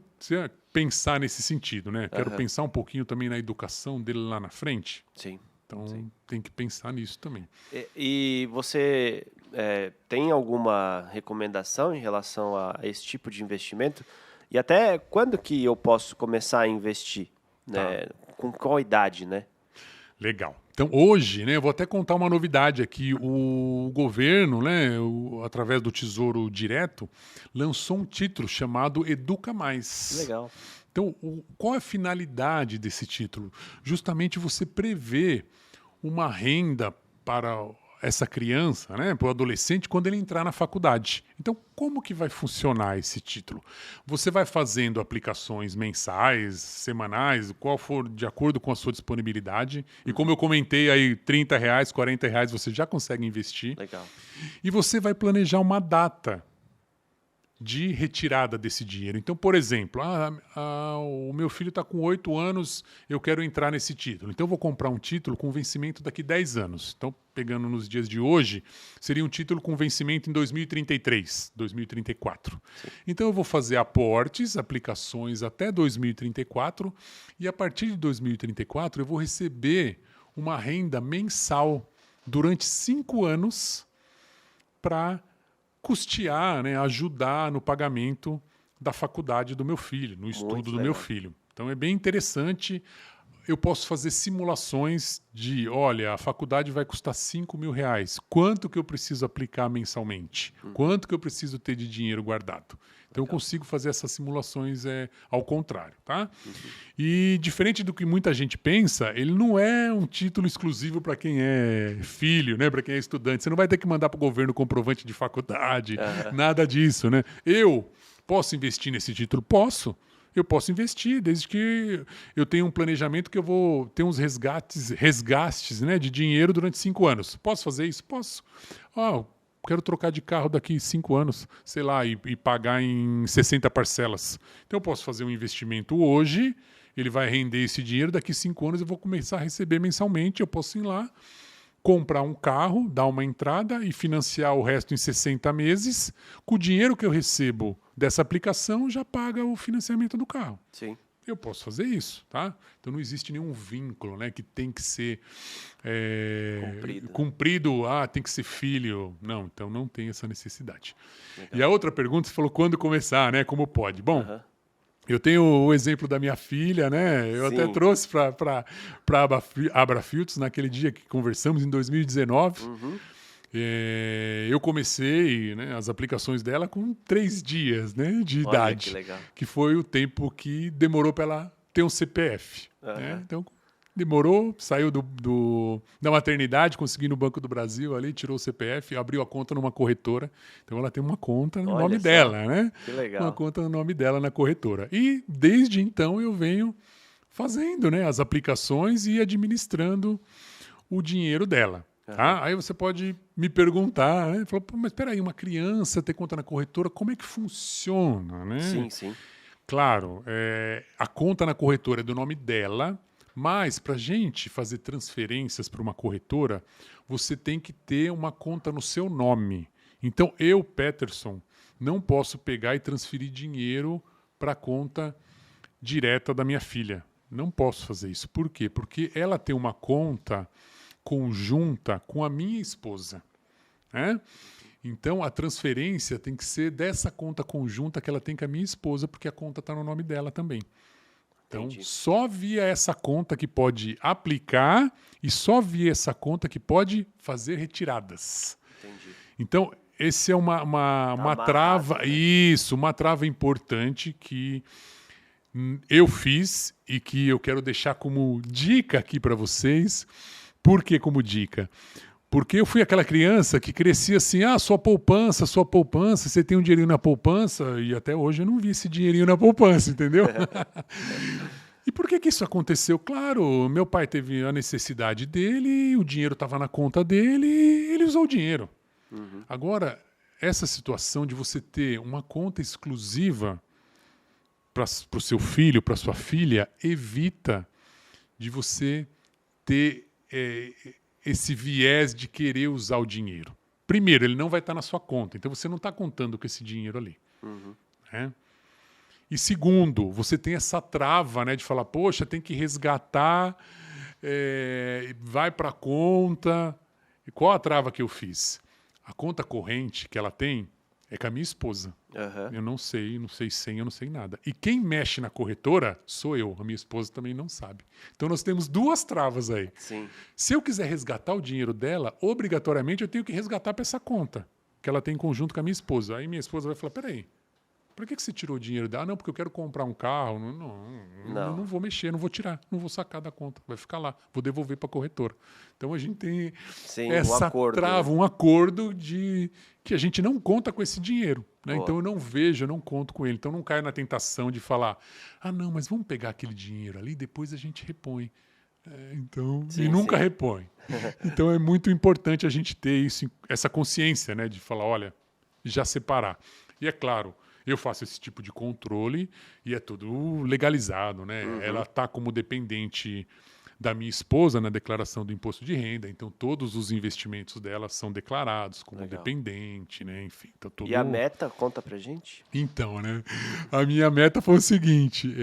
pensar nesse sentido, né? Quero pensar um pouquinho também na educação dele lá na frente. Sim. Então, tem que pensar nisso também. E você tem alguma recomendação em relação a esse tipo de investimento? E até quando que eu posso começar a investir? Né? Com qual idade, né? Legal. Então, hoje, né, eu vou até contar uma novidade aqui. O governo, né, através do Tesouro Direto, lançou um título chamado Educa Mais. Legal. Então, qual é a finalidade desse título? Justamente você prever uma renda para essa criança, né, para o adolescente, quando ele entrar na faculdade. Então, como que vai funcionar esse título? Você vai fazendo aplicações mensais, semanais, qual for de acordo com a sua disponibilidade. E como eu comentei aí, R$30, R$40 você já consegue investir. Legal. E você vai planejar uma data de retirada desse dinheiro. Então, por exemplo, o meu filho está com 8 anos, eu quero entrar nesse título. Então, eu vou comprar um título com vencimento daqui 10 anos. Então, pegando nos dias de hoje, seria um título com vencimento em 2033, 2034. Sim. Então, eu vou fazer aportes, aplicações até 2034 e a partir de 2034 eu vou receber uma renda mensal durante 5 anos para custear, né, ajudar no pagamento da faculdade do meu filho, no estudo do meu filho. Então é bem interessante. Eu posso fazer simulações de, olha, a faculdade vai custar R$5.000. Quanto que eu preciso aplicar mensalmente? Quanto que eu preciso ter de dinheiro guardado? Então eu consigo fazer essas simulações ao contrário, tá? E diferente do que muita gente pensa, ele não é um título exclusivo para quem é filho, né? Para quem é estudante. Você não vai ter que mandar para o governo comprovante de faculdade, nada disso, né? Eu posso investir nesse título? Posso. Eu posso investir, desde que eu tenha um planejamento que eu vou ter uns resgates, né, de dinheiro durante 5 anos. Posso fazer isso? Posso. Quero trocar de carro daqui 5 anos, sei lá, e pagar em 60 parcelas. Então eu posso fazer um investimento hoje, ele vai render esse dinheiro, daqui 5 anos eu vou começar a receber mensalmente, eu posso ir lá, comprar um carro, dar uma entrada e financiar o resto em 60 meses. Com o dinheiro que eu recebo dessa aplicação, já paga o financiamento do carro. Sim. Eu posso fazer isso, tá? Então não existe nenhum vínculo, né, que tem que ser cumprido. Tem que ser filho. Não, então não tem essa necessidade. Legal. E a outra pergunta, você falou quando começar, né? Como pode? Bom, eu tenho o exemplo da minha filha, né? Eu até trouxe para Abra Filtros naquele dia que conversamos, em 2019. Eu comecei, né, as aplicações dela com 3 dias, né, de idade. Que legal. Que foi o tempo que demorou para ela ter um CPF. Né? Então, demorou, saiu da maternidade, conseguiu no Banco do Brasil ali, tirou o CPF, abriu a conta numa corretora. Então, ela tem uma conta no nome dela, né? Que legal. Uma conta no nome dela na corretora. E, desde então, eu venho fazendo, né, as aplicações e administrando o dinheiro dela. Tá? Aí você pode me perguntar, né? Falar, mas espera aí, uma criança ter conta na corretora, como é que funciona, né? Sim. Claro, a conta na corretora é do nome dela, mas para a gente fazer transferências para uma corretora, você tem que ter uma conta no seu nome. Então, eu, Peterson, não posso pegar e transferir dinheiro para a conta direta da minha filha. Não posso fazer isso. Por quê? Porque ela tem uma conta conjunta com a minha esposa, né? Então, a transferência tem que ser dessa conta conjunta que ela tem com a minha esposa, porque a conta está no nome dela também. Então, só via essa conta que pode aplicar e só via essa conta que pode fazer retiradas. Entendi. Então, esse é uma trava, né? Isso, uma trava importante que eu fiz e que eu quero deixar como dica aqui para vocês. Por que como dica? Porque eu fui aquela criança que crescia assim, sua poupança, você tem um dinheirinho na poupança, e até hoje eu não vi esse dinheirinho na poupança, entendeu? E por que isso aconteceu? Claro, meu pai teve a necessidade dele, o dinheiro estava na conta dele e ele usou o dinheiro. Agora, essa situação de você ter uma conta exclusiva para o seu filho, para sua filha, evita de você ter esse viés de querer usar o dinheiro. Primeiro, ele não vai estar na sua conta, então você não está contando com esse dinheiro ali. Né? E segundo, você tem essa trava, né, de falar, poxa, tem que resgatar, vai para a conta. E qual a trava que eu fiz? A conta corrente que ela tem é com a minha esposa. Eu não sei senha, eu não sei nada. E quem mexe na corretora sou eu. A minha esposa também não sabe. Então nós temos 2 travas aí. Sim. Se eu quiser resgatar o dinheiro dela, obrigatoriamente eu tenho que resgatar para essa conta que ela tem em conjunto com a minha esposa. Aí minha esposa vai falar, peraí, Por que você tirou o dinheiro dela? Não, porque eu quero comprar um carro. Não vou mexer, não vou tirar, não vou sacar da conta. Vai ficar lá, vou devolver para a corretora. Então a gente tem essa trava, um acordo de que a gente não conta com esse dinheiro. Né? Então eu não vejo, eu não conto com ele. Então não caio na tentação de falar, não, mas vamos pegar aquele dinheiro ali, depois a gente repõe. E nunca repõe. Então é muito importante a gente ter isso, essa consciência, né, de falar, olha, já separar. E é claro, eu faço esse tipo de controle e é tudo legalizado, né? Ela está como dependente da minha esposa na declaração do imposto de renda, então todos os investimentos dela são declarados como dependente, né? Enfim, tá tudo... E a meta, conta pra gente? Então, né? A minha meta foi o seguinte,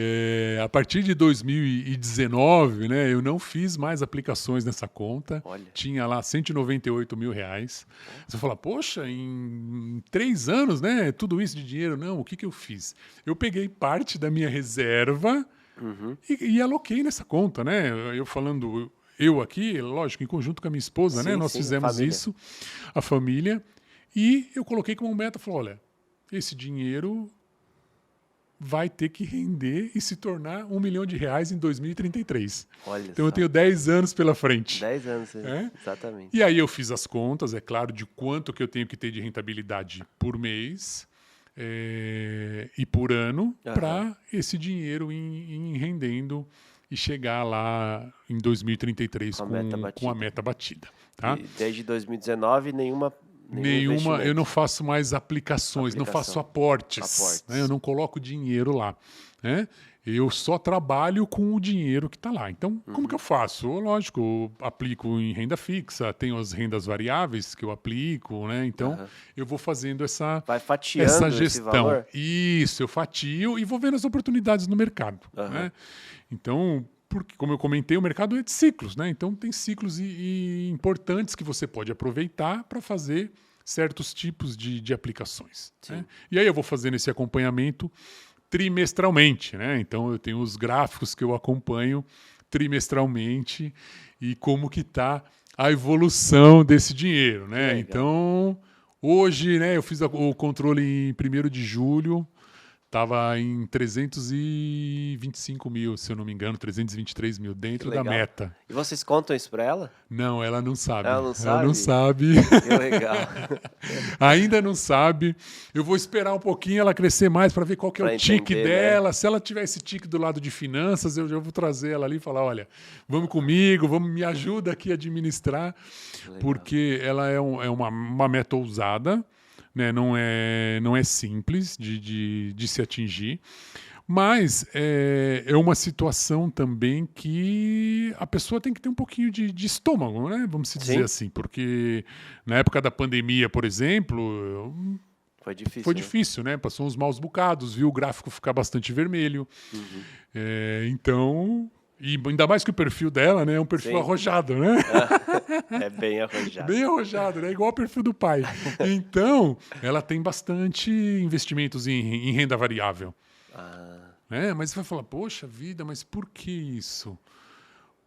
a partir de 2019, né, eu não fiz mais aplicações nessa conta. Olha. Tinha lá R$198 mil. Você fala, poxa, em 3 anos, né? Tudo isso de dinheiro. Não, o que eu fiz? Eu peguei parte da minha reserva e aloquei nessa conta, né? Eu aqui, lógico, em conjunto com a minha esposa, né? Nós fizemos isso, a família, e eu coloquei como meta, falei, olha, esse dinheiro vai ter que render e se tornar R$1 milhão em 2033. Olha então só. Eu tenho 10 anos pela frente. 10 anos, exatamente. E aí eu fiz as contas, é claro, de quanto que eu tenho que ter de rentabilidade por mês e por ano para esse dinheiro ir rendendo e chegar lá em 2033 com a meta batida. Tá? E desde 2019, nenhuma, eu não faço mais aplicações, não faço aportes. Né? Eu não coloco dinheiro lá. Né? Eu só trabalho com o dinheiro que está lá. Então, como que eu faço? Lógico, eu aplico em renda fixa, tenho as rendas variáveis que eu aplico, né? Então, eu vou fazendo essa gestão. Esse valor? Isso, eu fatio e vou vendo as oportunidades no mercado. Né? Então, porque, como eu comentei, o mercado é de ciclos, né? Então tem ciclos importantes que você pode aproveitar para fazer certos tipos de aplicações. Né? E aí eu vou fazendo esse acompanhamento trimestralmente, né? Então eu tenho os gráficos que eu acompanho trimestralmente e como que está a evolução desse dinheiro, né? Então hoje, né? Eu fiz o controle em 1º de julho. Estava em 325 mil, se eu não me engano, 323 mil, dentro da meta. E vocês contam isso para ela? Não, ela não sabe. Ela não sabe? Ela não sabe. Que legal. Ainda não sabe. Eu vou esperar um pouquinho ela crescer mais para ver qual que é o tique dela. Né? Se ela tiver esse tique do lado de finanças, eu já vou trazer ela ali e falar, olha, vamos comigo, me ajuda aqui a administrar. Porque ela é uma meta ousada. Né? Não é simples de se atingir, mas é uma situação também que a pessoa tem que ter um pouquinho de estômago, né? Vamos dizer assim, porque na época da pandemia, por exemplo, foi difícil, né? Passou uns maus bocados, viu o gráfico ficar bastante vermelho. Então... E ainda mais que o perfil dela, né? É um perfil arrojado, né? É bem arrojado. Bem arrojado, né? Igual o perfil do pai. Então, ela tem bastante investimentos em renda variável. Né? Mas você vai falar, poxa vida, mas por que isso?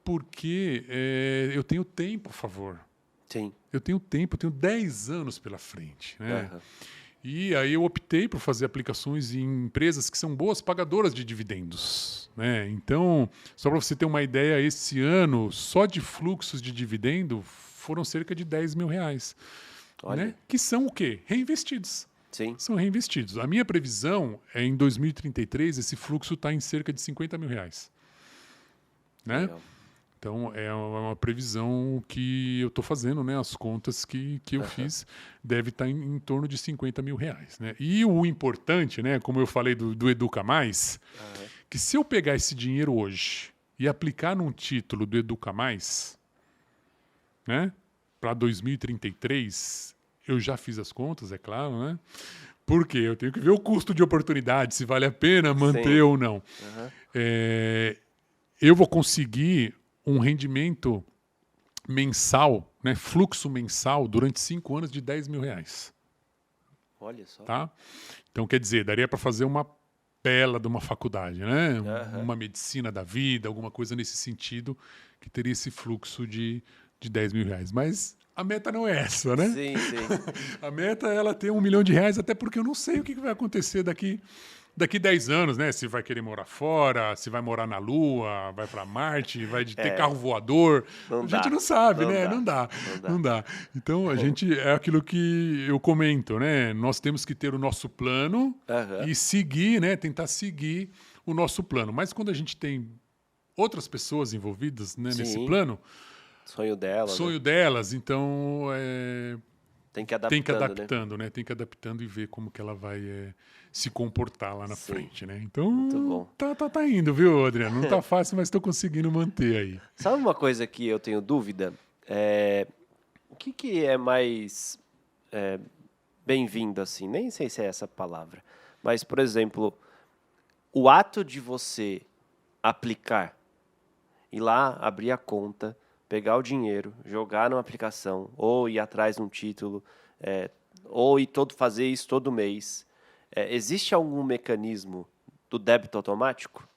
Porque eu tenho tempo a favor. Sim. Eu tenho tempo, eu tenho 10 anos pela frente, né? E aí eu optei por fazer aplicações em empresas que são boas pagadoras de dividendos. Né? Então, só para você ter uma ideia, esse ano, só de fluxos de dividendo, foram cerca de R$10 mil. Né? Que são o quê? Reinvestidos. Sim. São reinvestidos. A minha previsão é em 2033, esse fluxo está em cerca de R$50 mil. Né? Legal. Então, é uma previsão que eu estou fazendo, né? As contas que eu fiz deve estar em torno de R$50 mil. Né? E o importante, né? Como eu falei do Educa Mais, que se eu pegar esse dinheiro hoje e aplicar num título do Educa Mais, né? Para 2033, eu já fiz as contas, é claro, né? Porque eu tenho que ver o custo de oportunidade, se vale a pena manter ou não. Eu vou conseguir um rendimento mensal, né, fluxo mensal, durante 5 anos de R$10 mil. Olha só. Tá? Então, quer dizer, daria para fazer uma bela de uma faculdade, né? Uma medicina da vida, alguma coisa nesse sentido, que teria esse fluxo de R$10 mil. Mas A meta não é essa, né? Sim, sim. A meta é ela ter R$1 milhão, até porque eu não sei o que vai acontecer daqui 10 anos, né? Se vai querer morar fora, se vai morar na Lua, vai para Marte, vai ter carro voador. A gente não sabe, né? Não dá. Então, a gente é aquilo que eu comento, né? Nós temos que ter o nosso plano e seguir, né? Tentar seguir o nosso plano. Mas quando a gente tem outras pessoas envolvidas, né, nesse plano... Sonho delas, então tem que ir adaptando, né? Tem que ir adaptando e ver como que ela vai se comportar lá na frente, né? Então, tá indo, viu, Adriano? Não tá fácil, mas estou conseguindo manter aí. Sabe uma coisa que eu tenho dúvida? O que é mais bem-vindo, assim? Nem sei se é essa palavra. Mas, por exemplo, o ato de você aplicar, ir lá, abrir a conta, pegar o dinheiro, jogar numa aplicação, ou ir atrás de um título, ou fazer isso todo mês. Existe algum mecanismo do débito automático?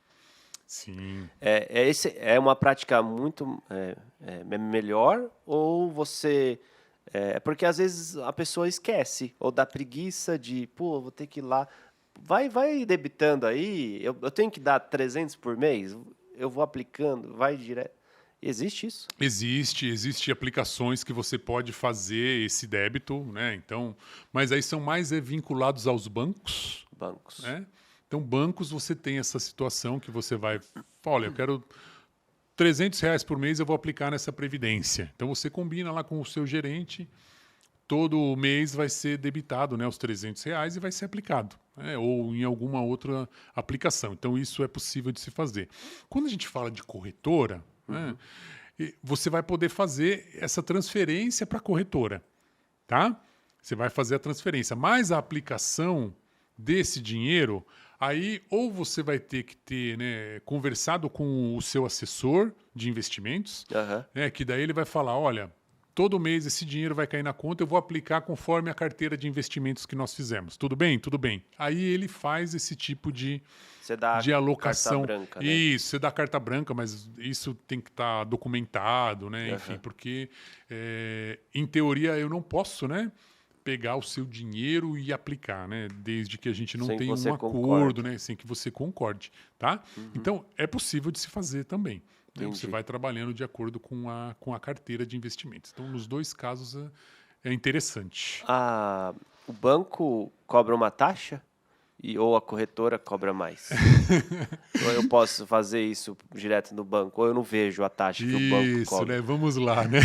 Sim. É uma prática muito melhor, ou você... porque às vezes a pessoa esquece, ou dá preguiça de, vou ter que ir lá. Vai debitando aí, eu tenho que dar 300 por mês, eu vou aplicando, vai direto. Existe isso? Existe aplicações que você pode fazer esse débito, né? Então, mas aí são mais vinculados aos bancos. Né? Então, bancos, você tem essa situação que você vai... Olha, eu quero R$300 por mês, eu vou aplicar nessa previdência. Então, você combina lá com o seu gerente, todo mês vai ser debitado, né, os R$300 e vai ser aplicado, né? Ou em alguma outra aplicação. Então, isso é possível de se fazer. Quando a gente fala de corretora... né? Você vai poder fazer essa transferência para a corretora, tá? Você vai fazer a transferência, mas a aplicação desse dinheiro, aí ou você vai ter que ter, né, conversado com o seu assessor de investimentos, né, que daí ele vai falar, olha, todo mês esse dinheiro vai cair na conta, eu vou aplicar conforme a carteira de investimentos que nós fizemos. Tudo bem? Tudo bem. Aí ele faz esse tipo de alocação. Carta branca, né? Isso, você dá carta branca, mas isso tem que estar documentado, né? Enfim, porque em teoria eu não posso, né, pegar o seu dinheiro e aplicar, né? Desde que a gente não tenha um acordo, né? Sem que você concorde, tá? Então, é possível de se fazer também. Você vai trabalhando de acordo com a carteira de investimentos. Então, nos dois casos, é interessante. O banco cobra uma taxa? Ou a corretora cobra mais? Ou eu posso fazer isso direto no banco? Ou eu não vejo a taxa que o banco cobra? Isso, né? Vamos lá, né?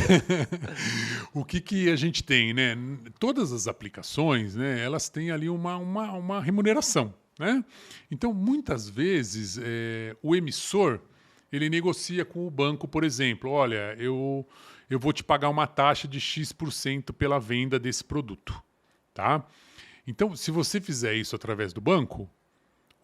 O que a gente tem, né? Todas as aplicações, né? Elas têm ali uma remuneração, né? Então, muitas vezes, o emissor... ele negocia com o banco, por exemplo, olha, eu vou te pagar uma taxa de X% pela venda desse produto, tá? Então, se você fizer isso através do banco,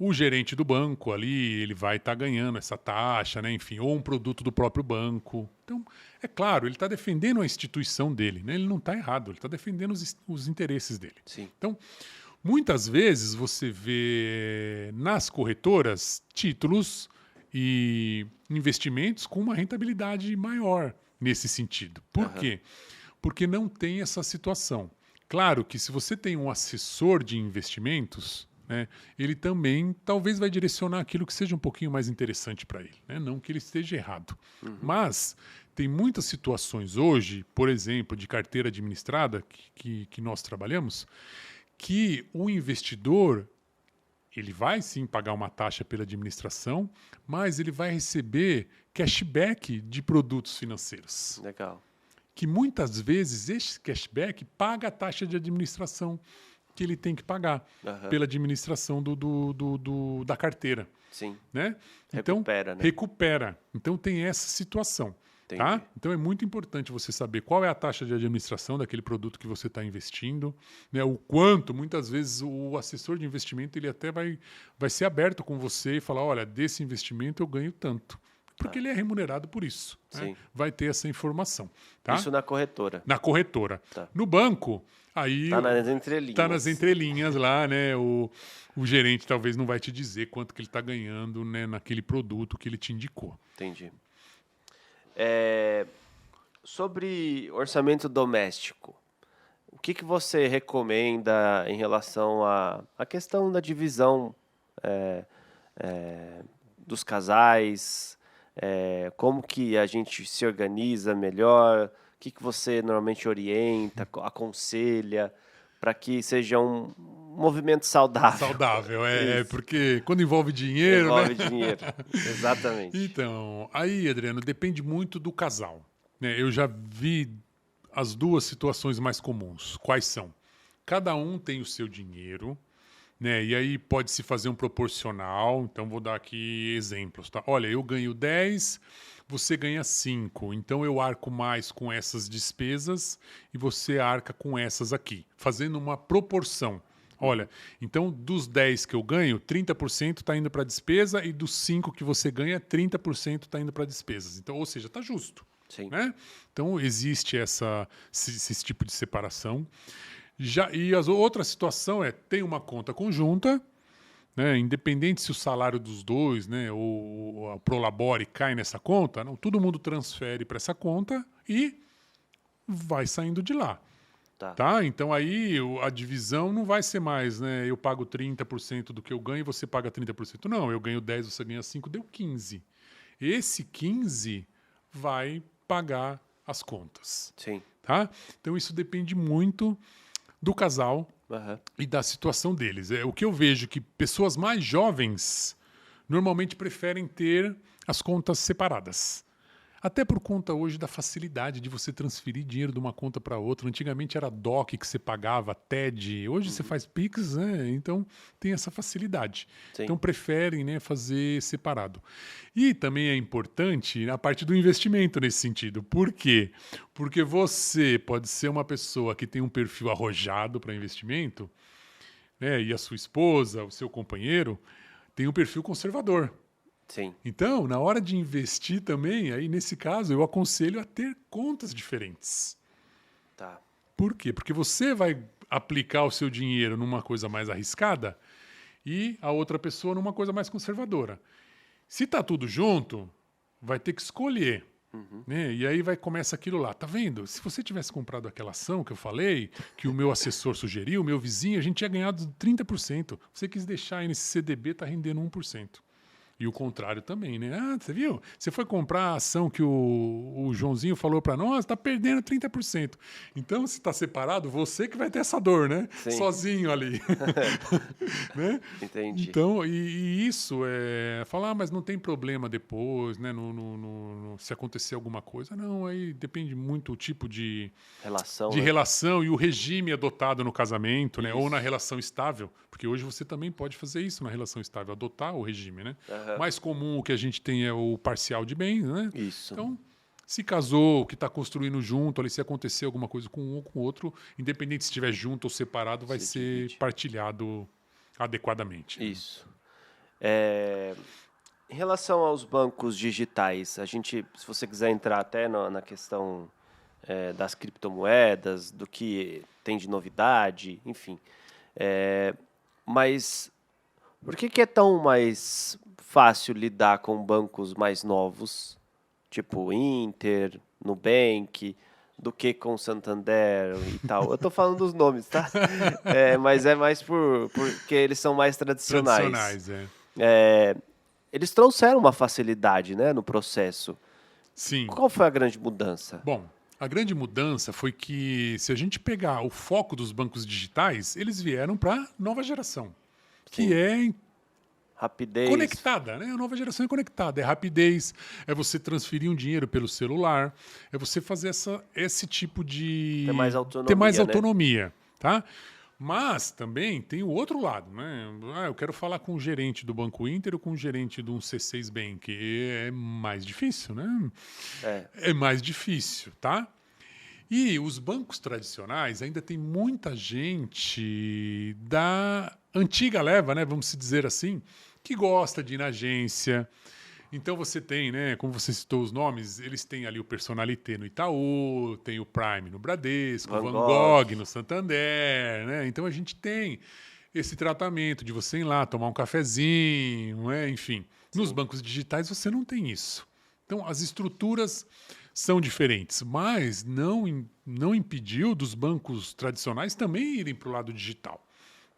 o gerente do banco ali, ele vai estar ganhando essa taxa, né? Enfim, ou um produto do próprio banco. Então, é claro, ele está defendendo a instituição dele, né? Ele não está errado, ele está defendendo os interesses dele. Sim. Então, muitas vezes você vê nas corretoras títulos e investimentos com uma rentabilidade maior nesse sentido. Por quê? Porque não tem essa situação. Claro que se você tem um assessor de investimentos, né, ele também talvez vai direcionar aquilo que seja um pouquinho mais interessante para ele, né? Não que ele esteja errado. Mas tem muitas situações hoje, por exemplo, de carteira administrada que nós trabalhamos, que o investidor... ele vai sim pagar uma taxa pela administração, mas ele vai receber cashback de produtos financeiros. Legal. Que muitas vezes esse cashback paga a taxa de administração que ele tem que pagar pela administração da carteira. Sim. Né? Recupera, né? Recupera. Então tem essa situação. Tá? Então é muito importante você saber qual é a taxa de administração daquele produto que você está investindo, né? O quanto, muitas vezes, o assessor de investimento ele até vai ser aberto com você e falar, olha, desse investimento eu ganho tanto. Porque ele é remunerado por isso. Né? Vai ter essa informação. Tá? Isso na corretora. Na corretora. Tá. No banco, aí... Está nas entrelinhas. Está nas entrelinhas lá, né? O gerente talvez não vai te dizer quanto que ele está ganhando, né, naquele produto que ele te indicou. Entendi. Sobre orçamento doméstico, o que você recomenda em relação à questão da divisão dos casais? Como que a gente se organiza melhor? O que você normalmente orienta, aconselha, para que seja um movimento saudável? Saudável, Isso. porque quando envolve dinheiro, Envolve né? dinheiro, exatamente. Então, aí, Adriano, depende muito do casal, né? Eu já vi as duas situações mais comuns. Quais são? Cada um tem o seu dinheiro, né? E aí pode-se fazer um proporcional. Então, vou dar aqui exemplos, tá? Olha, eu ganho 10, você ganha 5. Então, eu arco mais com essas despesas e você arca com essas aqui, fazendo uma proporção. Olha, então dos 10 que eu ganho, 30% está indo para despesa e dos 5 que você ganha, 30% está indo para despesas. Então, ou seja, está justo. Sim. Né? Então, existe esse tipo de separação. E a outra situação tem uma conta conjunta, né? Independente se o salário dos dois, né, ou a prolabore cai nessa conta, não, todo mundo transfere para essa conta e vai saindo de lá. Tá? Então aí a divisão não vai ser mais, né? Eu pago 30% do que eu ganho e você paga 30%. Não, eu ganho 10, você ganha 5, deu 15. Esse 15 vai pagar as contas. Sim. Tá? Então isso depende muito do casal e da situação deles. O que eu vejo que pessoas mais jovens normalmente preferem ter as contas separadas. Até por conta hoje da facilidade de você transferir dinheiro de uma conta para outra. Antigamente era DOC que você pagava, TED. Hoje você faz Pix, né? Então tem essa facilidade. Sim. Então preferem, né, fazer separado. E também é importante a parte do investimento nesse sentido. Por quê? Porque você pode ser uma pessoa que tem um perfil arrojado para investimento, né? E a sua esposa, o seu companheiro, tem um perfil conservador. Sim. Então, na hora de investir também, aí nesse caso, eu aconselho a ter contas diferentes. Tá. Por quê? Porque você vai aplicar o seu dinheiro numa coisa mais arriscada e a outra pessoa numa coisa mais conservadora. Se tá tudo junto, vai ter que escolher. Né? E aí começa aquilo lá. Tá vendo? Se você tivesse comprado aquela ação que eu falei, que o meu assessor sugeriu, o meu vizinho, a gente tinha ganhado 30%. Você quis deixar aí nesse CDB, tá rendendo 1%. E o contrário também, né? Ah, você viu? Você foi comprar a ação que o Joãozinho falou para nós, está perdendo 30%. Então, se está separado, você que vai ter essa dor, né? Sim. Sozinho ali. Né? Entendi. Então, e isso falar, mas não tem problema depois, né? Se acontecer alguma coisa. Não, aí depende muito do tipo de relação e o regime adotado no casamento, né? Ou na relação estável. Porque hoje você também pode fazer isso na relação estável, adotar o regime, né? Mais comum que a gente tem é o parcial de bens, né? Isso. Então, se casou, que está construindo junto, ali se acontecer alguma coisa com um ou com o outro, independente se estiver junto ou separado, vai ser partilhado adequadamente. Isso. Em relação aos bancos digitais, se você quiser entrar até na questão das criptomoedas, do que tem de novidade, enfim. Mas por que é tão mais fácil lidar com bancos mais novos, tipo Inter, Nubank, do que com Santander e tal? Eu tô falando dos nomes, tá? Mas é mais porque eles são mais tradicionais. Eles trouxeram uma facilidade, né, no processo. Sim. Qual foi a grande mudança? Bom, a grande mudança foi que, se a gente pegar o foco dos bancos digitais, eles vieram para a nova geração, que é rapidez. Conectada, né? A nova geração é conectada. É rapidez, é você transferir um dinheiro pelo celular, é você fazer esse tipo de... Ter mais autonomia, né? Tá? Mas também tem o outro lado, né? Eu quero falar com o gerente do Banco Inter ou com o gerente de um C6 Bank. É mais difícil, né? É mais difícil, tá? E os bancos tradicionais ainda tem muita gente da antiga leva, né? Vamos dizer assim, que gosta de ir na agência. Então você tem, né? Como você citou os nomes, eles têm ali o Personalité no Itaú, tem o Prime no Bradesco, o Van Gogh no Santander, né? Então a gente tem esse tratamento de você ir lá tomar um cafezinho, né? Enfim. Sim. Nos bancos digitais você não tem isso. Então as estruturas são diferentes, mas não impediu dos bancos tradicionais também irem para o lado digital,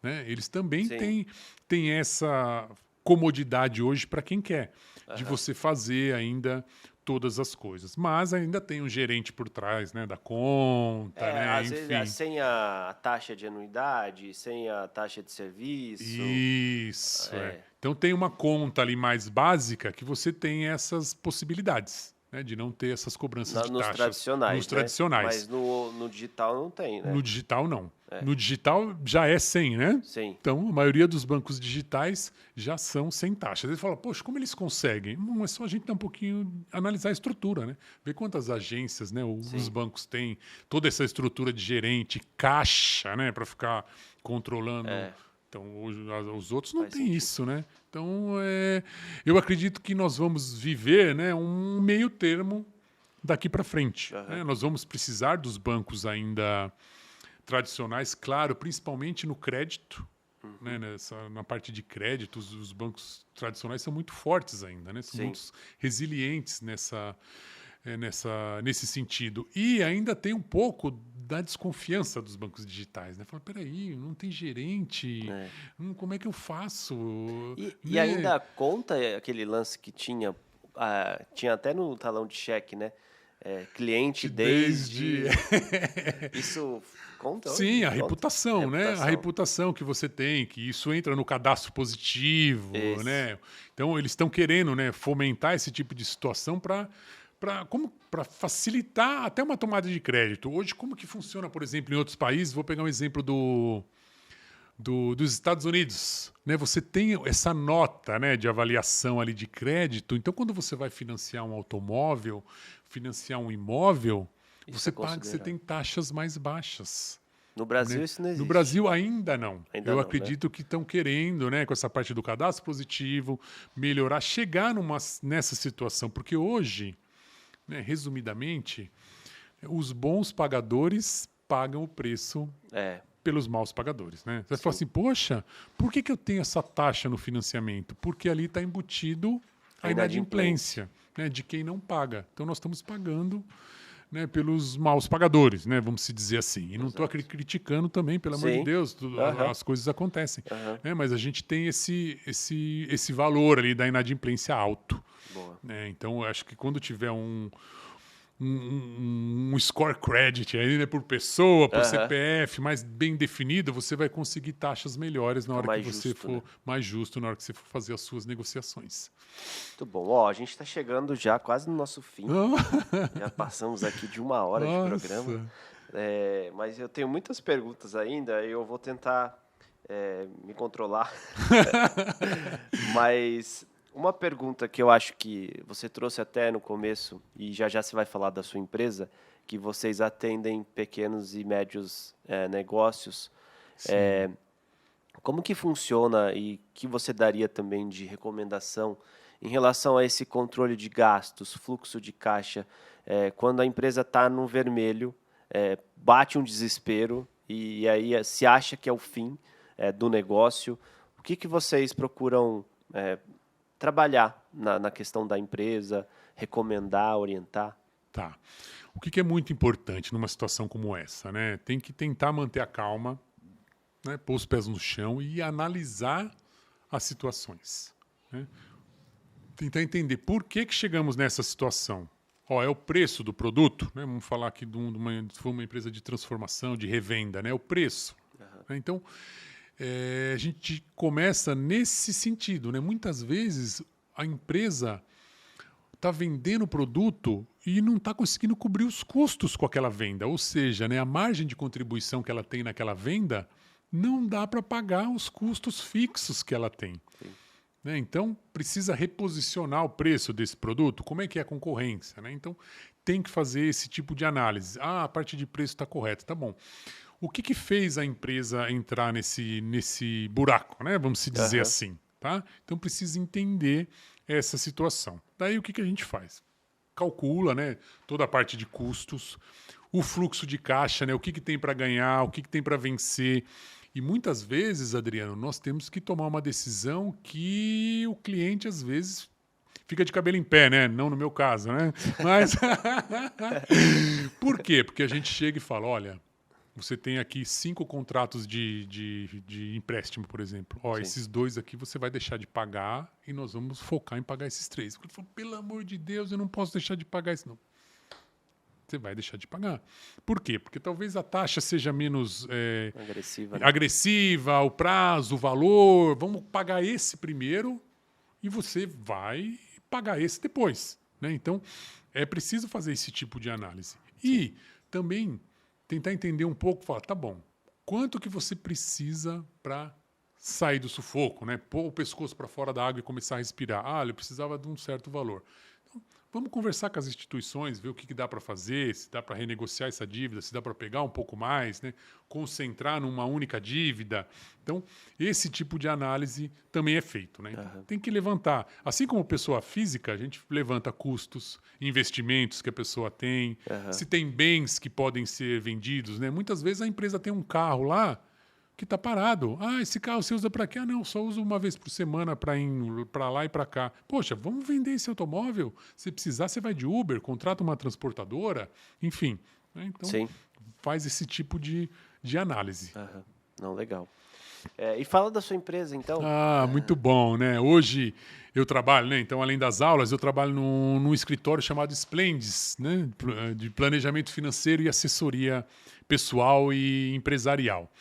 né? Eles também têm essa comodidade hoje para quem quer, de você fazer ainda todas as coisas. Mas ainda tem um gerente por trás, né, da conta, né? Às Enfim. vezes sem a taxa de anuidade, sem a taxa de serviço. Isso, Então tem uma conta ali mais básica que você tem essas possibilidades, né, de não ter essas cobranças de Nos taxas. tradicionais, Nos né? tradicionais. Mas no digital não tem, né? No digital, não. No digital já é sem, né? Sim. Então, a maioria dos bancos digitais já são sem taxa. Eles falam, poxa, como eles conseguem? Não, é só a gente dar um pouquinho, analisar a estrutura, né? Ver quantas agências, né, os bancos têm, toda essa estrutura de gerente, caixa, né, para ficar controlando. Então, os outros não têm isso, né? Então, eu acredito que nós vamos viver, né, um meio termo daqui para frente. Né? Nós vamos precisar dos bancos ainda tradicionais, claro, principalmente no crédito, né? Na parte de créditos, os bancos tradicionais são muito fortes ainda, né? São muito resilientes nesse sentido. E ainda tem um pouco da desconfiança dos bancos digitais, né? Fala, peraí, não tem gerente, como é que eu faço? E ainda conta aquele lance que tinha até no talão de cheque, né? Cliente desde... Isso conta? Sim, a reputação, né? A reputação que você tem, que isso entra no cadastro positivo, né? Então, eles estão querendo, né, fomentar esse tipo de situação para facilitar até uma tomada de crédito. Hoje, como que funciona, por exemplo, em outros países? Vou pegar um exemplo dos Estados Unidos, né? Você tem essa nota, né, de avaliação ali de crédito. Então, quando você vai financiar um automóvel, financiar um imóvel, você tem taxas mais baixas. No Brasil, né? Isso não existe. No Brasil ainda não. Ainda Eu não, acredito que estão querendo, né, com essa parte do cadastro positivo, melhorar, chegar nessa situação, porque hoje, né, resumidamente, os bons pagadores pagam o preço pelos maus pagadores, né? Você fala assim, poxa, por que eu tenho essa taxa no financiamento? Porque ali está embutido a inadimplência, né, de quem não paga. Então nós estamos pagando, né, pelos maus pagadores, né, vamos se dizer assim. E não estou criticando também, pelo amor de Deus, as coisas acontecem. Né, mas a gente tem esse valor ali da inadimplência alto. Né? Então, eu acho que quando tiver um score credit aí, né, por pessoa, por CPF, mais bem definido, você vai conseguir taxas melhores na hora que você for mais justo, na hora que você for fazer as suas negociações. Muito bom. A gente está chegando já quase no nosso fim. Já passamos aqui de 1 hora de programa. Mas eu tenho muitas perguntas ainda e eu vou tentar me controlar. Mas uma pergunta que eu acho que você trouxe até no começo, e já você vai falar da sua empresa, que vocês atendem pequenos e médios negócios. Como que funciona e que você daria também de recomendação em relação a esse controle de gastos, fluxo de caixa, quando a empresa está no vermelho, bate um desespero e aí se acha que é o fim do negócio? O que vocês procuram trabalhar na questão da empresa, recomendar, orientar? Tá. O que é muito importante numa situação como essa, né? Tem que tentar manter a calma, né? Pôr os pés no chão e analisar as situações. Né? Tentar entender por que chegamos nessa situação. É o preço do produto, né? Vamos falar aqui se for uma empresa de transformação, de revenda, né? O preço. Né? Então, a gente começa nesse sentido, né? Muitas vezes a empresa está vendendo o produto e não está conseguindo cobrir os custos com aquela venda, ou seja, né, a margem de contribuição que ela tem naquela venda não dá para pagar os custos fixos que ela tem. Né? Então, precisa reposicionar o preço desse produto. Como é que é a concorrência? Né? Então, tem que fazer esse tipo de análise. A parte de preço está correta, tá bom. O que fez a empresa entrar nesse buraco, né? Vamos se dizer assim. Tá? Então, precisa entender essa situação. Daí, o que a gente faz? Calcula, né, toda a parte de custos, o fluxo de caixa, né, o que tem para ganhar, o que tem para vencer. E muitas vezes, Adriano, nós temos que tomar uma decisão que o cliente, às vezes, fica de cabelo em pé, né? Não no meu caso, né? Mas por quê? Porque a gente chega e fala, olha, você tem aqui 5 contratos de empréstimo, por exemplo. Ó, Sim. esses 2 aqui você vai deixar de pagar e nós vamos focar em pagar esses 3. Ele falou, pelo amor de Deus, eu não posso deixar de pagar isso. Não. Você vai deixar de pagar. Por quê? Porque talvez a taxa seja menos Agressiva, né? agressiva, o prazo, o valor. Vamos pagar esse primeiro e você vai pagar esse depois. Né? Então, é preciso fazer esse tipo de análise. E também tentar entender um pouco, falar, tá bom, quanto que você precisa para sair do sufoco, né? Pôr o pescoço para fora da água e começar a respirar. Ah, eu precisava de um certo valor. Então, vamos conversar com as instituições, ver o que dá para fazer, se dá para renegociar essa dívida, se dá para pegar um pouco mais, né? Concentrar numa única dívida. Então, esse tipo de análise também é feito. Né? Então, tem que levantar. Assim como pessoa física, a gente levanta custos, investimentos que a pessoa tem, se tem bens que podem ser vendidos. Né? Muitas vezes a empresa tem um carro lá que está parado. Ah, esse carro você usa para quê? Ah, não, só uso uma vez por semana para ir para lá e para cá. Poxa, vamos vender esse automóvel? Se precisar, você vai de Uber, contrata uma transportadora, enfim. Né? Então, Sim. faz esse tipo de análise. Não, legal. E fala da sua empresa, então. Ah, muito bom, né? Hoje eu trabalho, né? Então, além das aulas, eu trabalho num escritório chamado Splendis, né? De planejamento financeiro e assessoria pessoal e empresarial.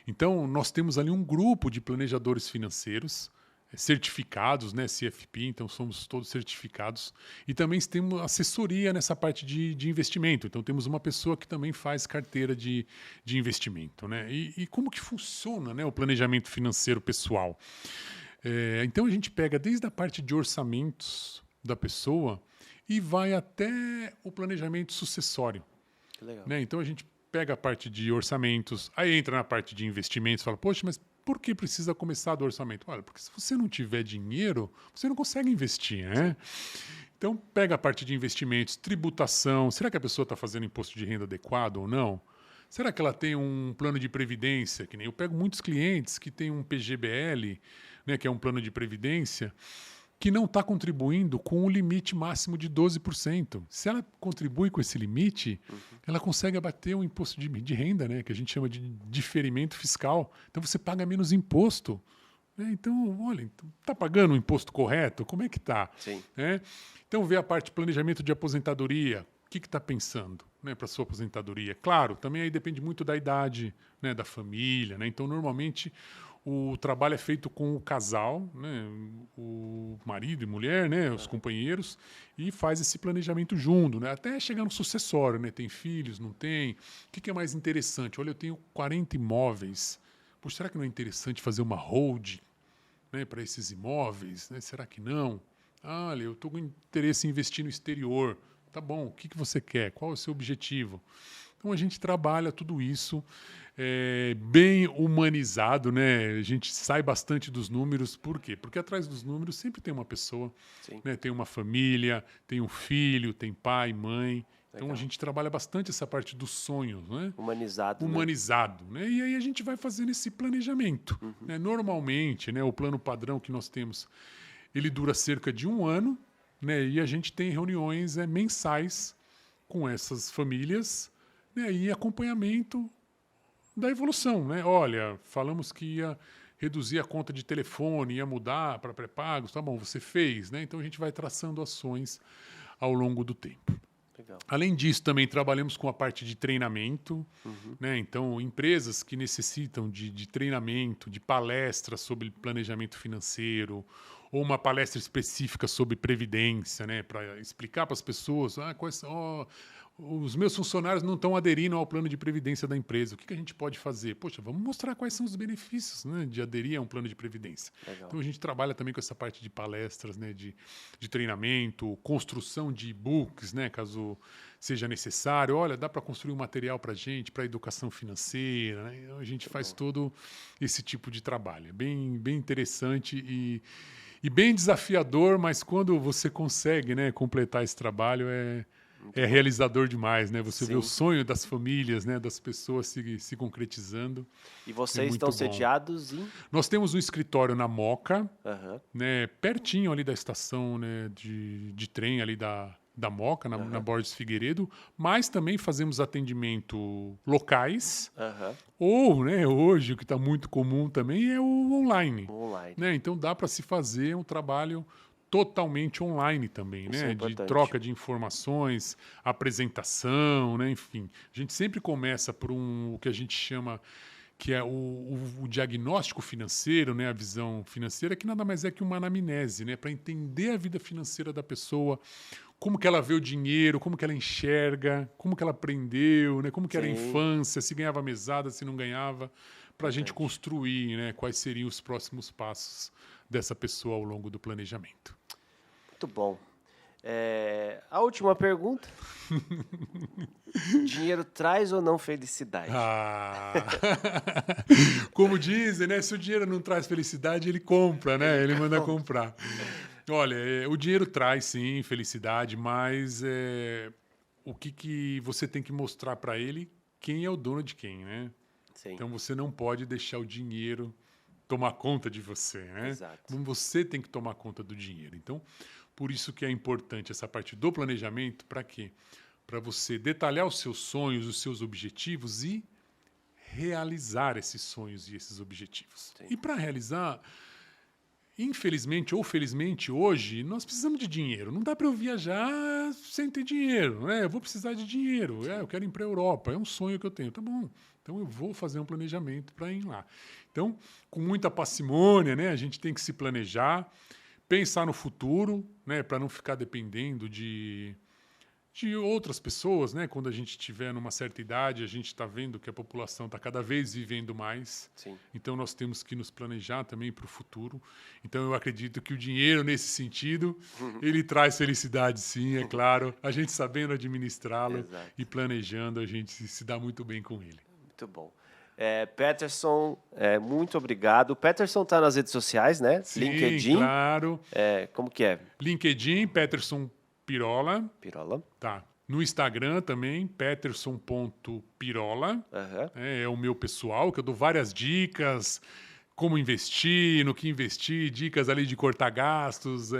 Então, nós temos ali um grupo de planejadores financeiros certificados, né, CFP, então somos todos certificados. E também temos assessoria nessa parte de investimento. Então, temos uma pessoa que também faz carteira de investimento. Né? E como que funciona, né, o planejamento financeiro pessoal? Então, a gente pega desde a parte de orçamentos da pessoa e vai até o planejamento sucessório. Que legal. Né? Então, a gente pega a parte de orçamentos, aí entra na parte de investimentos e fala, poxa, mas por que precisa começar do orçamento? Olha, porque se você não tiver dinheiro, você não consegue investir, né? Então, pega a parte de investimentos, tributação, será que a pessoa está fazendo imposto de renda adequado ou não? Será que ela tem um plano de previdência? Que nem eu pego muitos clientes que têm um PGBL, né, que é um plano de previdência, que não está contribuindo com o limite máximo de 12%. Se ela contribui com esse limite, ela consegue abater o imposto de renda, né, que a gente chama de diferimento fiscal. Então, você paga menos imposto. Né? Então, olha, está pagando o imposto correto? Como é que está? Né? Então, vê a parte de planejamento de aposentadoria. O que está pensando, né, para a sua aposentadoria? Claro, também aí depende muito da idade, né, da família. Né? Então, normalmente, o trabalho é feito com o casal, né, o marido e mulher, né, os companheiros, e faz esse planejamento junto, né, até chegar no sucessório. Né, tem filhos, não tem? O que é mais interessante? Olha, eu tenho 40 imóveis. Poxa, será que não é interessante fazer uma holding, né, para esses imóveis? Né? Será que não? Ah, olha, eu estou com interesse em investir no exterior. Tá bom, o que você quer? Qual é o seu objetivo? Então, a gente trabalha tudo isso bem humanizado, né? A gente sai bastante dos números. Por quê? Porque atrás dos números sempre tem uma pessoa, né? Tem uma família, tem um filho, tem pai, mãe. Então, a gente trabalha bastante essa parte dos sonhos, né? Humanizado. Humanizado, né? E aí a gente vai fazendo esse planejamento. Né? Normalmente, né, o plano padrão que nós temos, ele dura cerca de 1 ano, né? E a gente tem reuniões mensais com essas famílias, né? E acompanhamento da evolução. Né? Olha, falamos que ia reduzir a conta de telefone, ia mudar para pré-pagos, tá bom, você fez. Né? Então, a gente vai traçando ações ao longo do tempo. Legal. Além disso, também trabalhamos com a parte de treinamento. Né? Então, empresas que necessitam de treinamento, de palestras sobre planejamento financeiro, ou uma palestra específica sobre previdência, né? Para explicar para as pessoas quais são... os meus funcionários não estão aderindo ao plano de previdência da empresa. O que a gente pode fazer? Poxa, vamos mostrar quais são os benefícios, né, de aderir a um plano de previdência. Legal. Então, a gente trabalha também com essa parte de palestras, né, de treinamento, construção de e-books, né, caso seja necessário. Olha, dá para construir um material para a gente, para educação financeira. Né? Então, a gente faz todo esse tipo de trabalho. É bem, bem interessante e bem desafiador, mas quando você consegue, né, completar esse trabalho, é realizador demais, né? Você vê Sim. o sonho das famílias, né? Das pessoas se concretizando. E vocês estão muito bom. sediados em... Nós temos um escritório na Moca, Aham. né? Pertinho ali da estação, né? de trem ali da Moca, na Borges Figueiredo, mas também fazemos atendimento locais, Aham. ou, né, hoje, o que está muito comum também é o online. Online. Né? Então dá para se fazer um trabalho totalmente online também, Isso é né? De importante. troca de informações, apresentação, né? Enfim. A gente sempre começa por o que a gente chama que é o diagnóstico financeiro, né? A visão financeira, que nada mais é que uma anamnese, né? Para entender a vida financeira da pessoa, como que ela vê o dinheiro, como que ela enxerga, como que ela aprendeu, né? Como que era a Sim. infância, se ganhava mesada, se não ganhava, para a gente construir, né? Quais seriam os próximos passos dessa pessoa ao longo do planejamento. Muito bom. A última pergunta. Dinheiro traz ou não felicidade? Como dizem, né? Se o dinheiro não traz felicidade, ele compra, né? Ele manda comprar. Olha, o dinheiro traz, sim, felicidade, mas o que você tem que mostrar para ele quem é o dono de quem, né? Sim. Então você não pode deixar o dinheiro tomar conta de você, né? Exato. Você tem que tomar conta do dinheiro. Então, por isso que é importante essa parte do planejamento, para quê? Para você detalhar os seus sonhos, os seus objetivos e realizar esses sonhos e esses objetivos. Sim. E para realizar, infelizmente ou felizmente, hoje, nós precisamos de dinheiro. Não dá para eu viajar sem ter dinheiro, né? Eu vou precisar de dinheiro. Eu quero ir para a Europa, é um sonho que eu tenho. Tá bom, então eu vou fazer um planejamento para ir lá. Então, com muita parcimônia, né? A gente tem que se planejar, pensar no futuro, né? Para não ficar dependendo de outras pessoas, né? Quando a gente estiver numa certa idade, a gente está vendo que a população está cada vez vivendo mais. Sim. Então, nós temos que nos planejar também para o futuro. Então, eu acredito que o dinheiro, nesse sentido, ele traz felicidade, sim, é claro. A gente sabendo administrá-lo Exato. e planejando, a gente se dá muito bem com ele. Muito bom. Peterson, muito obrigado. O Peterson está nas redes sociais, né? Sim, LinkedIn. claro. Como que é? LinkedIn, Peterson Pirola. Pirola. Tá. No Instagram também, peterson.pirola. Aham. É o meu pessoal, que eu dou várias dicas, como investir, no que investir, dicas ali de cortar gastos.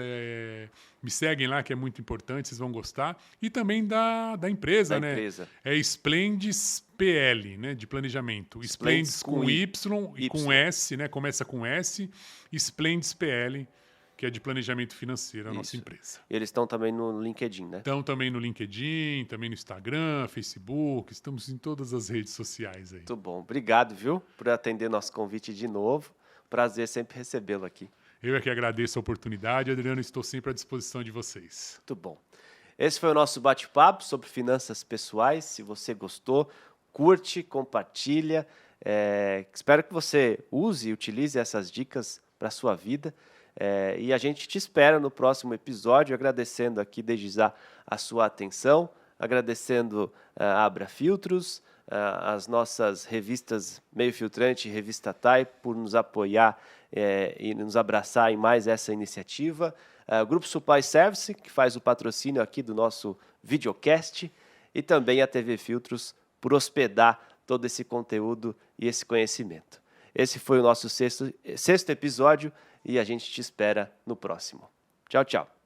Me seguem lá, que é muito importante, vocês vão gostar. E também da empresa, Da né? empresa. É Splendis PL, né? De planejamento. Splendis com Y e com S, né? Começa com S. Splendis PL, que é de planejamento financeiro, a nossa empresa. E eles estão também no LinkedIn, né? Então, também no LinkedIn, também no Instagram, Facebook, estamos em todas as redes sociais aí. Muito bom. Obrigado, viu, por atender nosso convite de novo. Prazer sempre recebê-lo aqui. Eu é que agradeço a oportunidade, Adriano, estou sempre à disposição de vocês. Muito bom. Esse foi o nosso bate-papo sobre finanças pessoais. Se você gostou, curte, compartilha. Espero que você use e utilize essas dicas para a sua vida. E a gente te espera no próximo episódio, agradecendo aqui desde já a sua atenção, agradecendo a Abra Filtros, as nossas revistas Meio Filtrante e Revista TAI por nos apoiar e nos abraçar em mais essa iniciativa. O Grupo Supply Service, que faz o patrocínio aqui do nosso videocast, e também a TV Filtros por hospedar todo esse conteúdo e esse conhecimento. Esse foi o nosso sexto episódio e a gente te espera no próximo. Tchau, tchau.